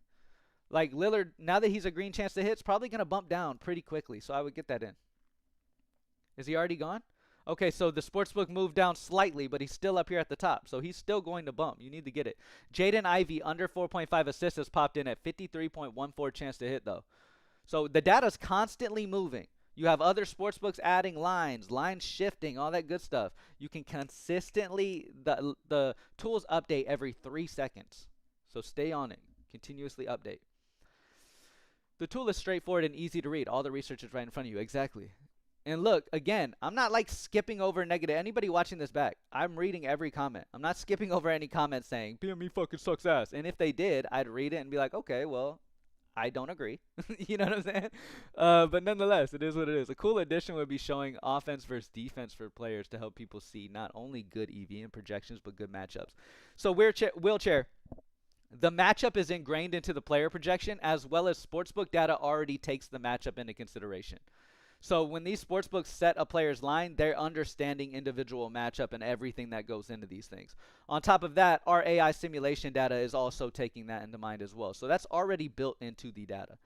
Like Lillard, now that he's a green chance to hit, it's probably gonna bump down pretty quickly. So I would get that in. Is he already gone? Okay, so the sportsbook moved down slightly, but he's still up here at the top. So he's still going to bump. You need to get it. Jaden Ivey, under 4.5 assists, has popped in at 53.14 chance to hit, though. So the data's constantly moving. You have other sportsbooks adding lines shifting, all that good stuff. You can consistently, the tools update every 3 seconds. So stay on it. Continuously update. The tool is straightforward and easy to read. All the research is right in front of you. Exactly. And look, again, I'm not like skipping over negative. Anybody watching this back, I'm reading every comment. I'm not skipping over any comments saying, PME fucking sucks ass. And if they did, I'd read it and be like, okay, well, I don't agree. You know what I'm saying? But nonetheless, it is what it is. A cool addition would be showing offense versus defense for players to help people see not only good EV and projections, but good matchups. So wheelchair. The matchup is ingrained into the player projection, as well as sportsbook data already takes the matchup into consideration. So when these sportsbooks set a player's line, they're understanding individual matchup and everything that goes into these things. On top of that, our AI simulation data is also taking that into mind as well. So that's already built into the data.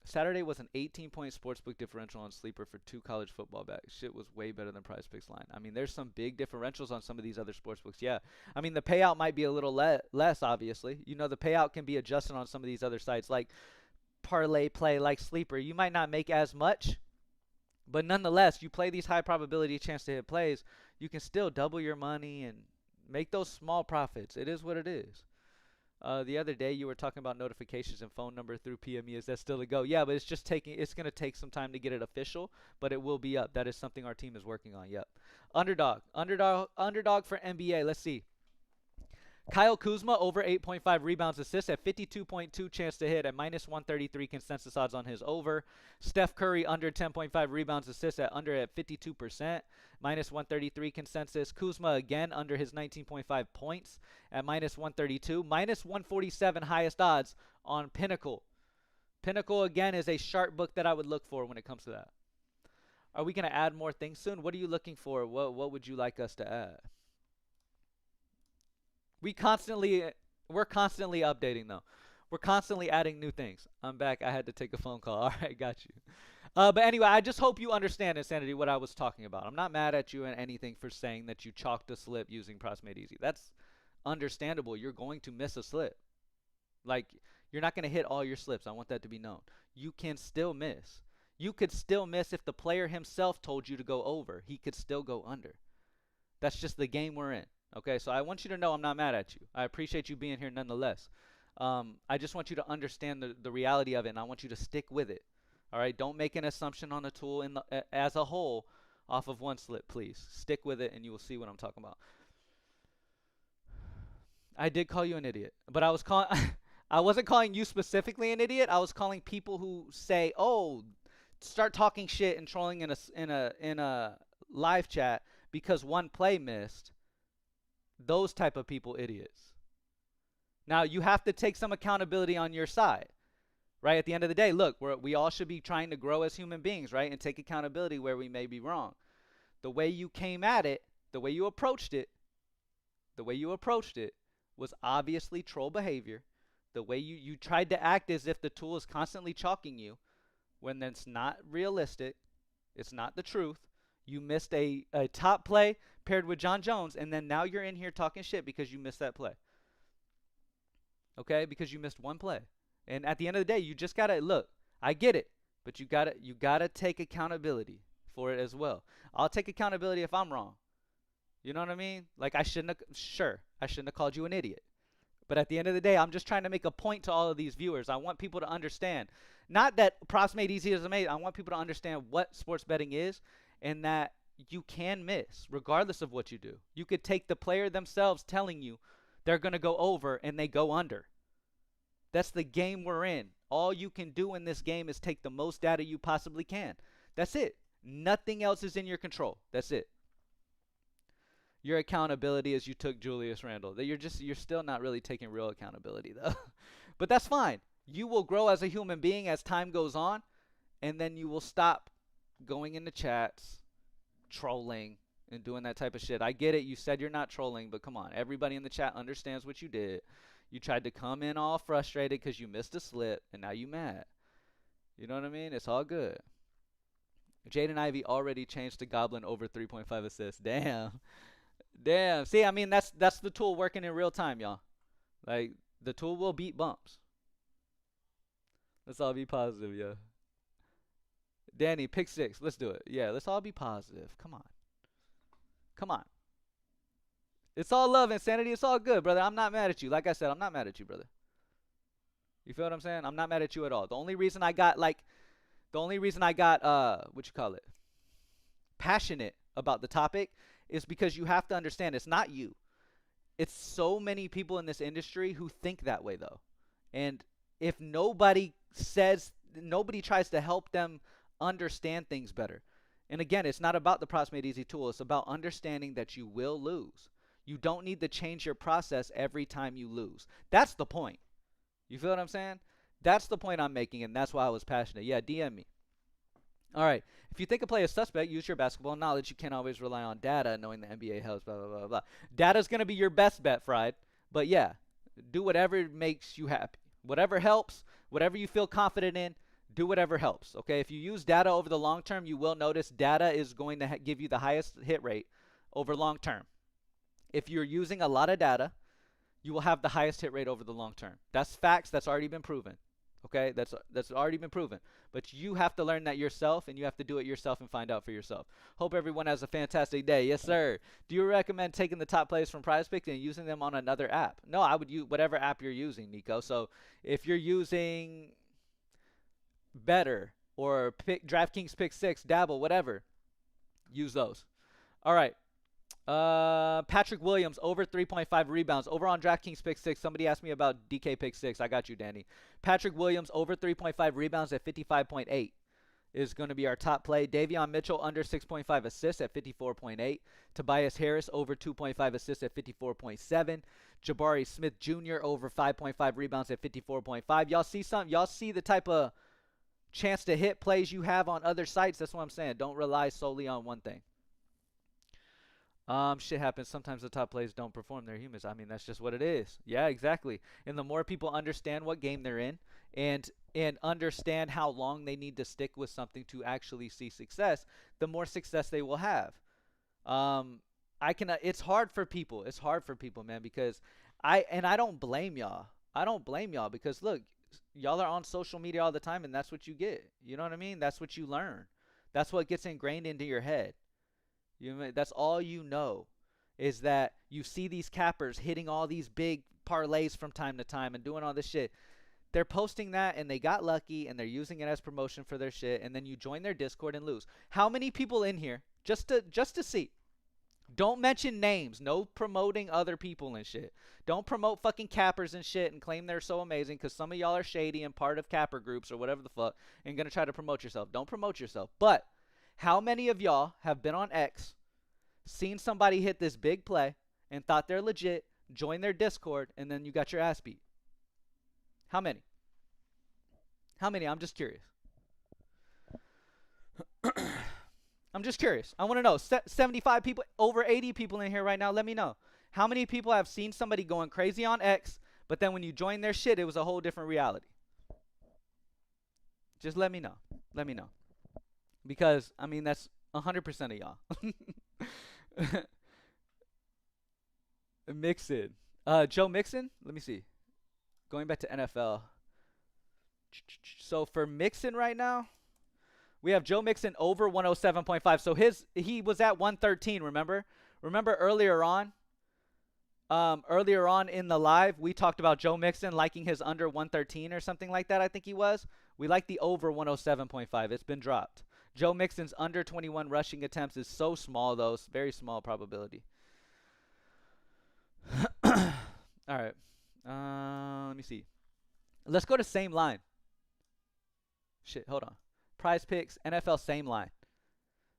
Saturday was an 18-point sportsbook differential on Sleeper for 2 college football backs. Shit was way better than Prizepicks line. I mean, there's some big differentials on some of these other sportsbooks. Yeah. I mean, the payout might be a little less, obviously. You know, the payout can be adjusted on some of these other sites. Like parlay play like Sleeper, you might not make as much, but nonetheless, you play these high probability chance to hit plays, you can still double your money and make those small profits. It is what it is. The other day you were talking about notifications and phone number through PME. Is that still a go? Yeah, but it's going to take some time to get it official, but it will be up. That is something our team is working on. Yep. Underdog for NBA. Let's see. Kyle Kuzma over 8.5 rebounds assists at 52.2 chance to hit at minus 133 consensus odds on his over. Steph Curry under 10.5 rebounds assists at under at 52%, minus 133 consensus. Kuzma again under his 19.5 points at minus 132, minus 147 highest odds on Pinnacle. Pinnacle again is a sharp book that I would look for when it comes to that. Are we going to add more things soon? What are you looking for? What would you like us to add? We're constantly updating though. We're constantly adding new things. I'm back. I had to take a phone call. All right, got you. But anyway, I just hope you understand, Insanity, what I was talking about. I'm not mad at you and anything for saying that you chalked a slip using Props Made Easy. That's understandable. You're going to miss a slip. Like, you're not going to hit all your slips. I want that to be known. You can still miss. You could still miss if the player himself told you to go over. He could still go under. That's just the game we're in. Okay, so I want you to know I'm not mad at you. I appreciate you being here nonetheless. I just want you to understand the reality of it, and I want you to stick with it. All right, don't make an assumption on the tool as a whole off of one slip, please. Stick with it, and you will see what I'm talking about. I did call you an idiot, but I was calling. I wasn't calling you specifically an idiot. I was calling people who say, "Oh, start talking shit and trolling in a live chat because one play missed." Those type of people idiots. Now, you have to take some accountability on your side, right? At the end of the day, look, we all should be trying to grow as human beings, right? And take accountability where we may be wrong. The way you came at it, the way you approached it was obviously troll behavior. The way you tried to act as if the tool is constantly chalking you when that's not realistic. It's not the truth. You missed a top play paired with John Jones, and then now you're in here talking shit because you missed that play. Okay? Because you missed one play. And at the end of the day, you just gotta look, I get it, but you gotta take accountability for it as well. I'll take accountability if I'm wrong. You know what I mean? Like I shouldn't have called you an idiot. But at the end of the day, I'm just trying to make a point to all of these viewers. I want people to understand. Not that Props Made Easy is amazing. I want people to understand what sports betting is and that you can miss regardless of what you do. You could take the player themselves telling you they're going to go over and they go under. That's the game we're in. All you can do in this game is take the most data you possibly can. That's it. Nothing else is in your control. That's it. Your accountability is you took Julius Randle. You're still not really taking real accountability though. But that's fine. You will grow as a human being as time goes on, and then you will stop going into chats, trolling, and doing that type of shit. I get it. You said you're not trolling, but come on. Everybody in the chat understands what you did. You tried to come in all frustrated because you missed a slip, and now you mad. You know what I mean? It's all good. Jaden Ivey already changed to Goblin over 3.5 assists. Damn. Damn. See, I mean, that's the tool working in real time, y'all. Like, the tool will beat bumps. Let's all be positive, yo. Danny, pick 6. Let's do it. Yeah, let's all be positive. Come on. Come on. It's all love, Insanity. It's all good, brother. I'm not mad at you. Like I said, I'm not mad at you, brother. You feel what I'm saying? I'm not mad at you at all. The only reason I got, passionate about the topic is because you have to understand it's not you. It's so many people in this industry who think that way, though. And if nobody tries to help them understand things better. And again, it's not about the Props Made Easy tool. It's about understanding that you will lose. You don't need to change your process every time you lose. That's the point. You feel what I'm saying? That's the point I'm making, and that's why I was passionate. Yeah, DM me. All right. If you think a play is suspect, use your basketball knowledge. You can't always rely on data, knowing the NBA helps, blah, blah, blah, blah. Data's going to be your best bet, Fried. But yeah, do whatever makes you happy. Whatever helps, whatever you feel confident in, do whatever helps. Okay, if you use data over the long term, you will notice data is going to give you the highest hit rate over long term. If you're using a lot of data, you will have the highest hit rate over the long term. That's facts. That's already been proven. Okay, that's already been proven. But you have to learn that yourself, and you have to do it yourself and find out for yourself. Hope everyone has a fantastic day. Yes, sir. Do you recommend taking the top plays from Prizepicks and using them on another app? No, I would use whatever app you're using, Nico. So if you're using Better or DraftKings Pick 6, Dabble, whatever, use those. All right. Patrick Williams over 3.5 rebounds. Over on DraftKings pick six. Somebody asked me about DK pick six. I got you, Danny. Patrick Williams over 3.5 rebounds at 55.8 is going to be our top play. Davion Mitchell under 6.5 assists at 54.8. Tobias Harris over 2.5 assists at 54.7. Jabari Smith Jr. over 5.5 rebounds at 54.5. Y'all see something? Y'all see the type of chance to hit plays you have on other sites? That's what I'm saying. Don't rely solely on one thing. Shit happens. Sometimes the top plays don't perform. They're humans. I mean, that's just what it is. Yeah, exactly. And the more people understand what game they're in and understand how long they need to stick with something to actually see success, the more success they will have. It's hard for people. It's hard for people, man, because I don't blame y'all. I don't blame y'all because look, y'all are on social media all the time and that's what you get. You know what I mean? That's what you learn. That's what gets ingrained into your head. That's all you know is that you see these cappers hitting all these big parlays from time to time and doing all this shit. They're posting that and they got lucky and they're using it as promotion for their shit, and then you join their Discord and lose. How many people in here just to see? Don't mention names. No promoting other people and shit. Don't promote fucking cappers and shit and claim they're so amazing because some of y'all are shady and part of capper groups or whatever the fuck and gonna try to promote yourself. Don't promote yourself. But how many of y'all have been on X, seen somebody hit this big play, and thought they're legit, joined their Discord, and then you got your ass beat? How many? How many? I'm just curious. I'm just curious. I want to know. 75 people, over 80 people in here right now. Let me know. How many people have seen somebody going crazy on X, but then when you join their shit, it was a whole different reality? Just let me know. Let me know. Because, I mean, that's 100% of y'all. Mixon. Joe Mixon? Let me see. Going back to NFL. So for Mixon right now, we have Joe Mixon over 107.5. So he was at 113, remember? Remember earlier on in the live, we talked about Joe Mixon liking his under 113 or something like that, I think he was. We like the over 107.5. It's been dropped. Joe Mixon's under 21 rushing attempts is so small, though. It's very small probability. All right. Let me see. Let's go to same line. Shit, hold on. Prizepicks, NFL, same line.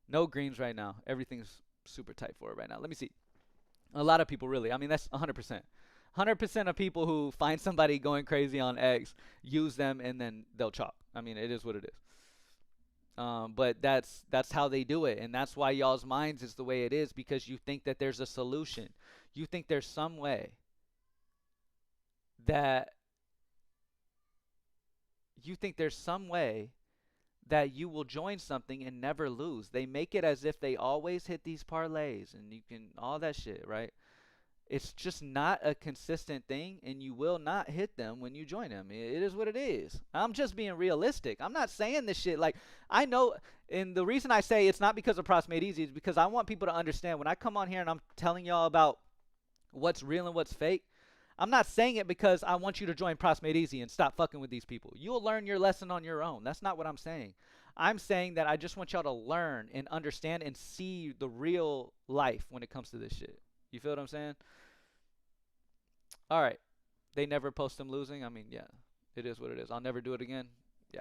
No greens right now. Everything's super tight for it right now. Let me see. A lot of people, really. I mean, that's 100%. 100% of people who find somebody going crazy on eggs, use them, and then they'll chop. I mean, it is what it is. But that's how they do it, and that's why y'all's minds is the way it is, because you think that there's a solution. You think there's some way that you will join something and never lose. They make it as if they always hit these parlays and you can all that shit, right? It's just not a consistent thing, and you will not hit them when you join them. It is what it is. I'm just being realistic. I'm not saying this shit like I know, and the reason I say it's not because of Props Made Easy is because I want people to understand when I come on here and I'm telling y'all about what's real and what's fake. I'm not saying it because I want you to join Props Made Easy and stop fucking with these people. You'll learn your lesson on your own. That's not what I'm saying. I'm saying that I just want y'all to learn and understand and see the real life when it comes to this shit. You feel what I'm saying? All right. They never post them losing. I mean, yeah, it is what it is. I'll never do it again. Yeah.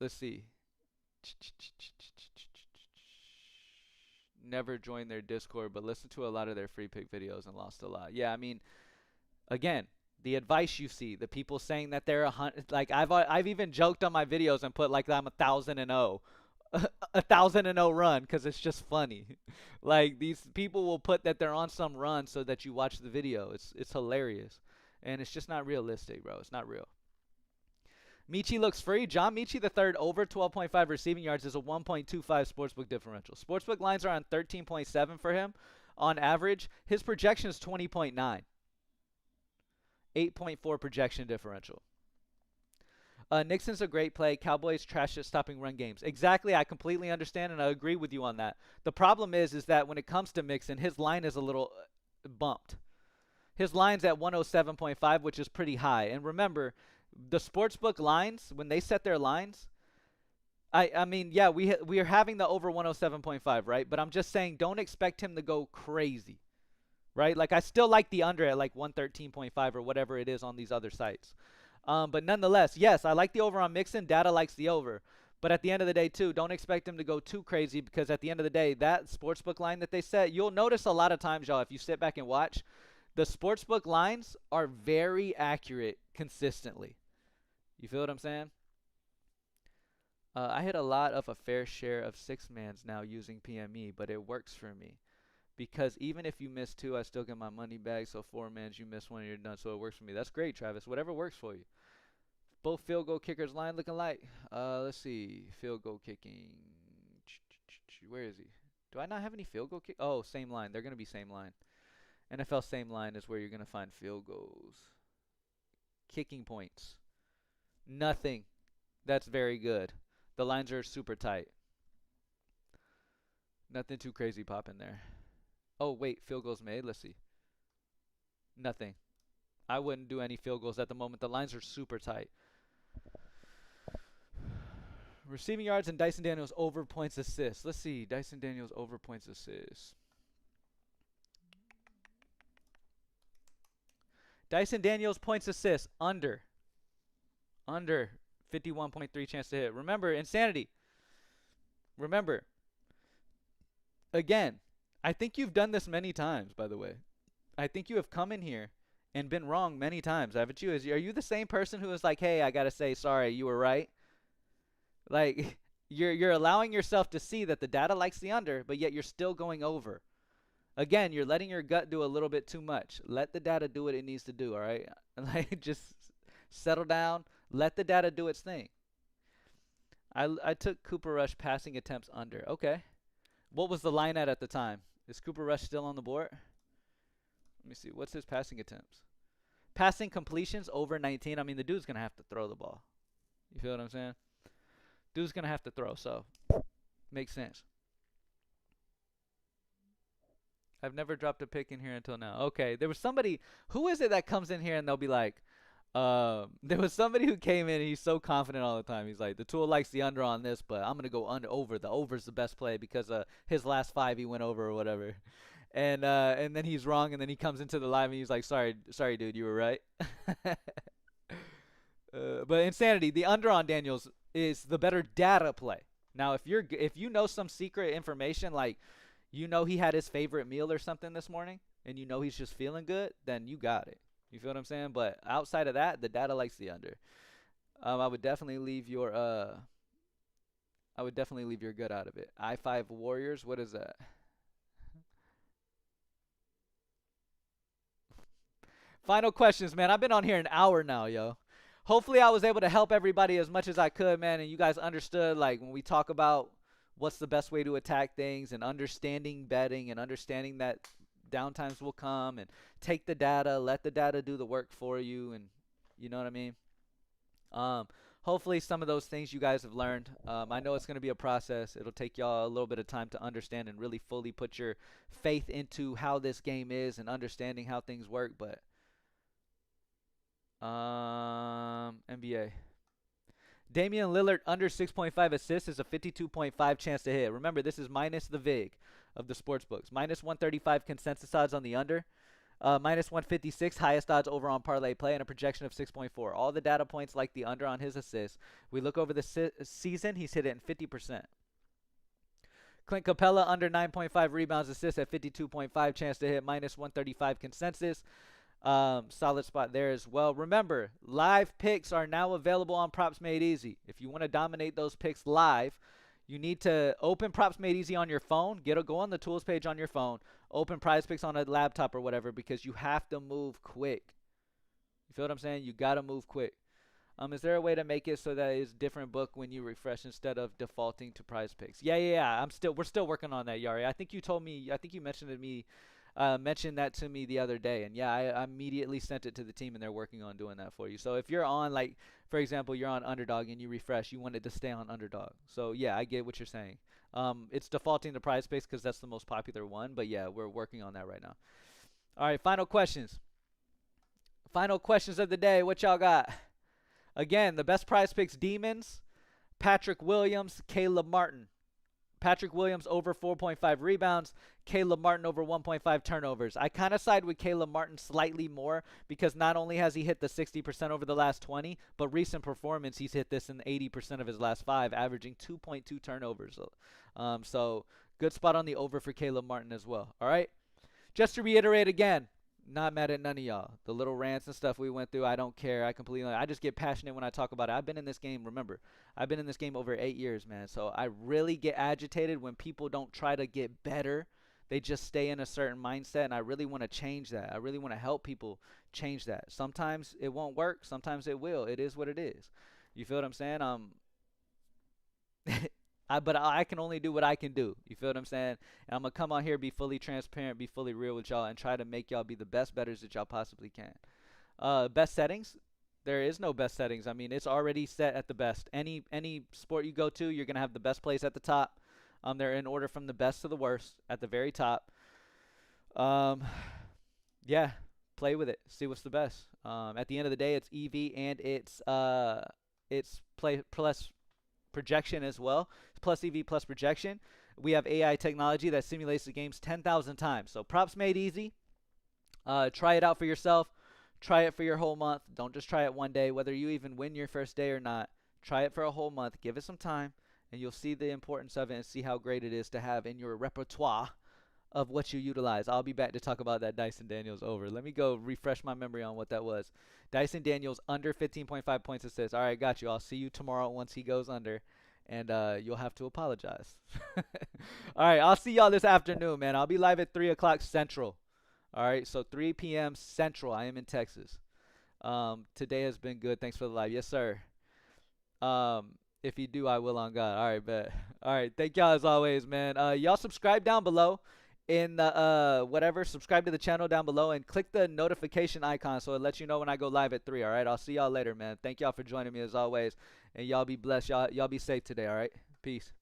Let's see. Never joined their Discord, but listened to a lot of their free pick videos and lost a lot. Yeah, I mean, again, the advice you see, the people saying that they're 100, like I've even joked on my videos and put like I'm 1,000-0. 1,000-0 run because it's just funny. Like these people will put that they're on some run so that you watch the video. It's hilarious, and it's just not realistic, bro. It's not real. Michi looks free. John Michi the third over 12.5 receiving yards is a 1.25 sportsbook differential. Sportsbook lines are on 13.7 for him on average. His projection is 20.9. 8.4 projection differential. Nixon's a great play. Cowboys trash at stopping run games. Exactly. I completely understand, and I agree with you on that. The problem is that when it comes to Mixon, his line is a little bumped. His line's at 107.5, which is pretty high. And remember, the sportsbook lines, when they set their lines, I mean, yeah, we are having the over 107.5, right? But I'm just saying, don't expect him to go crazy, right? Like I still like the under at like 113.5 or whatever it is on these other sites. But nonetheless, yes, I like the over on Mixon. Data likes the over. But at the end of the day, too, don't expect him to go too crazy because at the end of the day, that sportsbook line that they set, you'll notice a lot of times, y'all, if you sit back and watch, the sportsbook lines are very accurate consistently. You feel what I'm saying? I hit a lot of a fair share of six mans now using PME, but it works for me because even if you miss two, I still get my money back. So four mans, you miss one, you're done. So it works for me. That's great, Travis. Whatever works for you. Both field goal kickers line looking like. Let's see. Field goal kicking. Where is he? Do I not have any field goal kick? Oh, same line. They're gonna be same line. NFL same line is where you're gonna find field goals. Kicking points. Nothing. That's very good. The lines are super tight. Nothing too crazy popping there. Oh wait, field goals made. Let's see. Nothing. I wouldn't do any field goals at the moment. The lines are super tight. Receiving yards and Dyson Daniels over points assists. Let's see. Dyson Daniels over points assists. Dyson Daniels points assists under. Under 51.3 chance to hit. Remember, insanity. Remember, again, I think you've done this many times, by the way. I think you have come in here and been wrong many times, haven't you? Are you the same person who is like, hey, I got to say sorry, you were right? Like, you're allowing yourself to see that the data likes the under, but yet you're still going over. Again, you're letting your gut do a little bit too much. Let the data do what it needs to do, all right? Like, just settle down. Let the data do its thing. I took Cooper Rush passing attempts under. Okay. What was the line at the time? Is Cooper Rush still on the board? Let me see. What's his passing attempts? Passing completions over 19. I mean, the dude's going to have to throw the ball. You feel what I'm saying? Dude's going to have to throw, so makes sense. I've never dropped a pick in here until now. Okay, there was somebody. Who is it that comes in here and they'll be like, there was somebody who came in and he's so confident all the time. He's like, the tool likes the under on this, but I'm gonna go under over. The over's the best play because his last five he went over or whatever. And then he's wrong, and then he comes into the live and he's like, sorry, dude, you were right. But insanity, the under on Daniels is the better data play. Now, if you know some secret information, like you know he had his favorite meal or something this morning, and you know he's just feeling good, then you got it. You feel what I'm saying? But outside of that, the data likes the under. I would definitely leave your gut out of it. I5 Warriors, what is that? Final questions, man. I've been on here an hour now, yo. Hopefully I was able to help everybody as much as I could, man, and you guys understood like when we talk about what's the best way to attack things and understanding betting and understanding that downtimes will come and take the data, let the data do the work for you, and you know what I mean? Hopefully some of those things you guys have learned. I know it's going to be a process. It'll take y'all a little bit of time to understand and really fully put your faith into how this game is and understanding how things work, but NBA. Damian Lillard under 6.5 assists is a 52.5 chance to hit. Remember, this is minus the VIG of the sports books. Minus 135 consensus odds on the under. Minus 156 highest odds over on parlay play and a projection of 6.4. All the data points like the under on his assists. We look over the season, he's hit it in 50%. Clint Capella under 9.5 rebounds assists at 52.5 chance to hit. Minus 135 consensus. Solid spot there as well. Remember, live picks are now available on Props Made Easy. If you want to dominate those picks live, you need to open Props Made Easy on your phone. Go on the tools page on your phone. Open Prizepicks on a laptop or whatever because you have to move quick. You feel what I'm saying? You got to move quick. Is there a way to make it so that it's different book when you refresh instead of defaulting to Prizepicks? Yeah. We're still working on that, Yari. I think you mentioned to me mentioned that to me the other day, and yeah, I immediately sent it to the team, and they're working on doing that for you. So if you're on, like, for example, you're on Underdog and you refresh, you want it to stay on Underdog. So yeah, I get what you're saying. It's defaulting to Prizepicks because that's the most popular one, but yeah, we're working on that right now. All right, final questions. Final questions of the day. What y'all got? Again, the best Prizepicks demons. Patrick Williams, Caleb Martin. Patrick Williams over 4.5 rebounds, Caleb Martin over 1.5 turnovers. I kind of side with Caleb Martin slightly more because not only has he hit the 60% over the last 20, but recent performance he's hit this in 80% of his last 5, averaging 2.2 turnovers. So good spot on the over for Caleb Martin as well. All right. Just to reiterate again, not mad at none of y'all. The little rants and stuff we went through, I don't care. I just get passionate when I talk about it. I've been in this game, remember, I've been in this game over 8 years, man. So I really get agitated when people don't try to get better. They just stay in a certain mindset, and I really want to change that. I really want to help people change that. Sometimes it won't work. Sometimes it will. It is what it is. You feel what I'm saying? But I can only do what I can do. You feel what I'm saying? And I'm going to come on here, be fully transparent, be fully real with y'all, and try to make y'all be the best bettors that y'all possibly can. Best settings? There is no best settings. I mean, it's already set at the best. Any sport you go to, you're going to have the best plays at the top. They're in order from the best to the worst at the very top. Yeah, play with it. See what's the best. At the end of the day, it's EV and it's play plus projection as well. Plus EV plus projection. We have AI technology that simulates the games 10,000 times. So props made easy. Try it out for yourself. Try it for your whole month. Don't just try it one day, whether you even win your first day or not. Try it for a whole month. Give it some time, and you'll see the importance of it and see how great it is to have in your repertoire of what you utilize. I'll be back to talk about that Dyson Daniels over. Let me go refresh my memory on what that was. Dyson Daniels under 15.5 points assists. All right, got you. I'll see you tomorrow once he goes under, and you'll have to apologize. All right, I'll see y'all this afternoon, man. I'll be live at 3 o'clock Central. All right, so 3 p.m. Central. I am in Texas. Today has been good. Thanks for the live. Yes, sir. If you do, I will on God. All right, bet. All right, thank y'all as always, man. Y'all subscribe down below in the whatever. Subscribe to the channel down below and click the notification icon so it lets you know when I go live at 3. All right, I'll see y'all later, man. Thank y'all for joining me as always, and y'all be blessed. Y'all be safe today. All right, peace.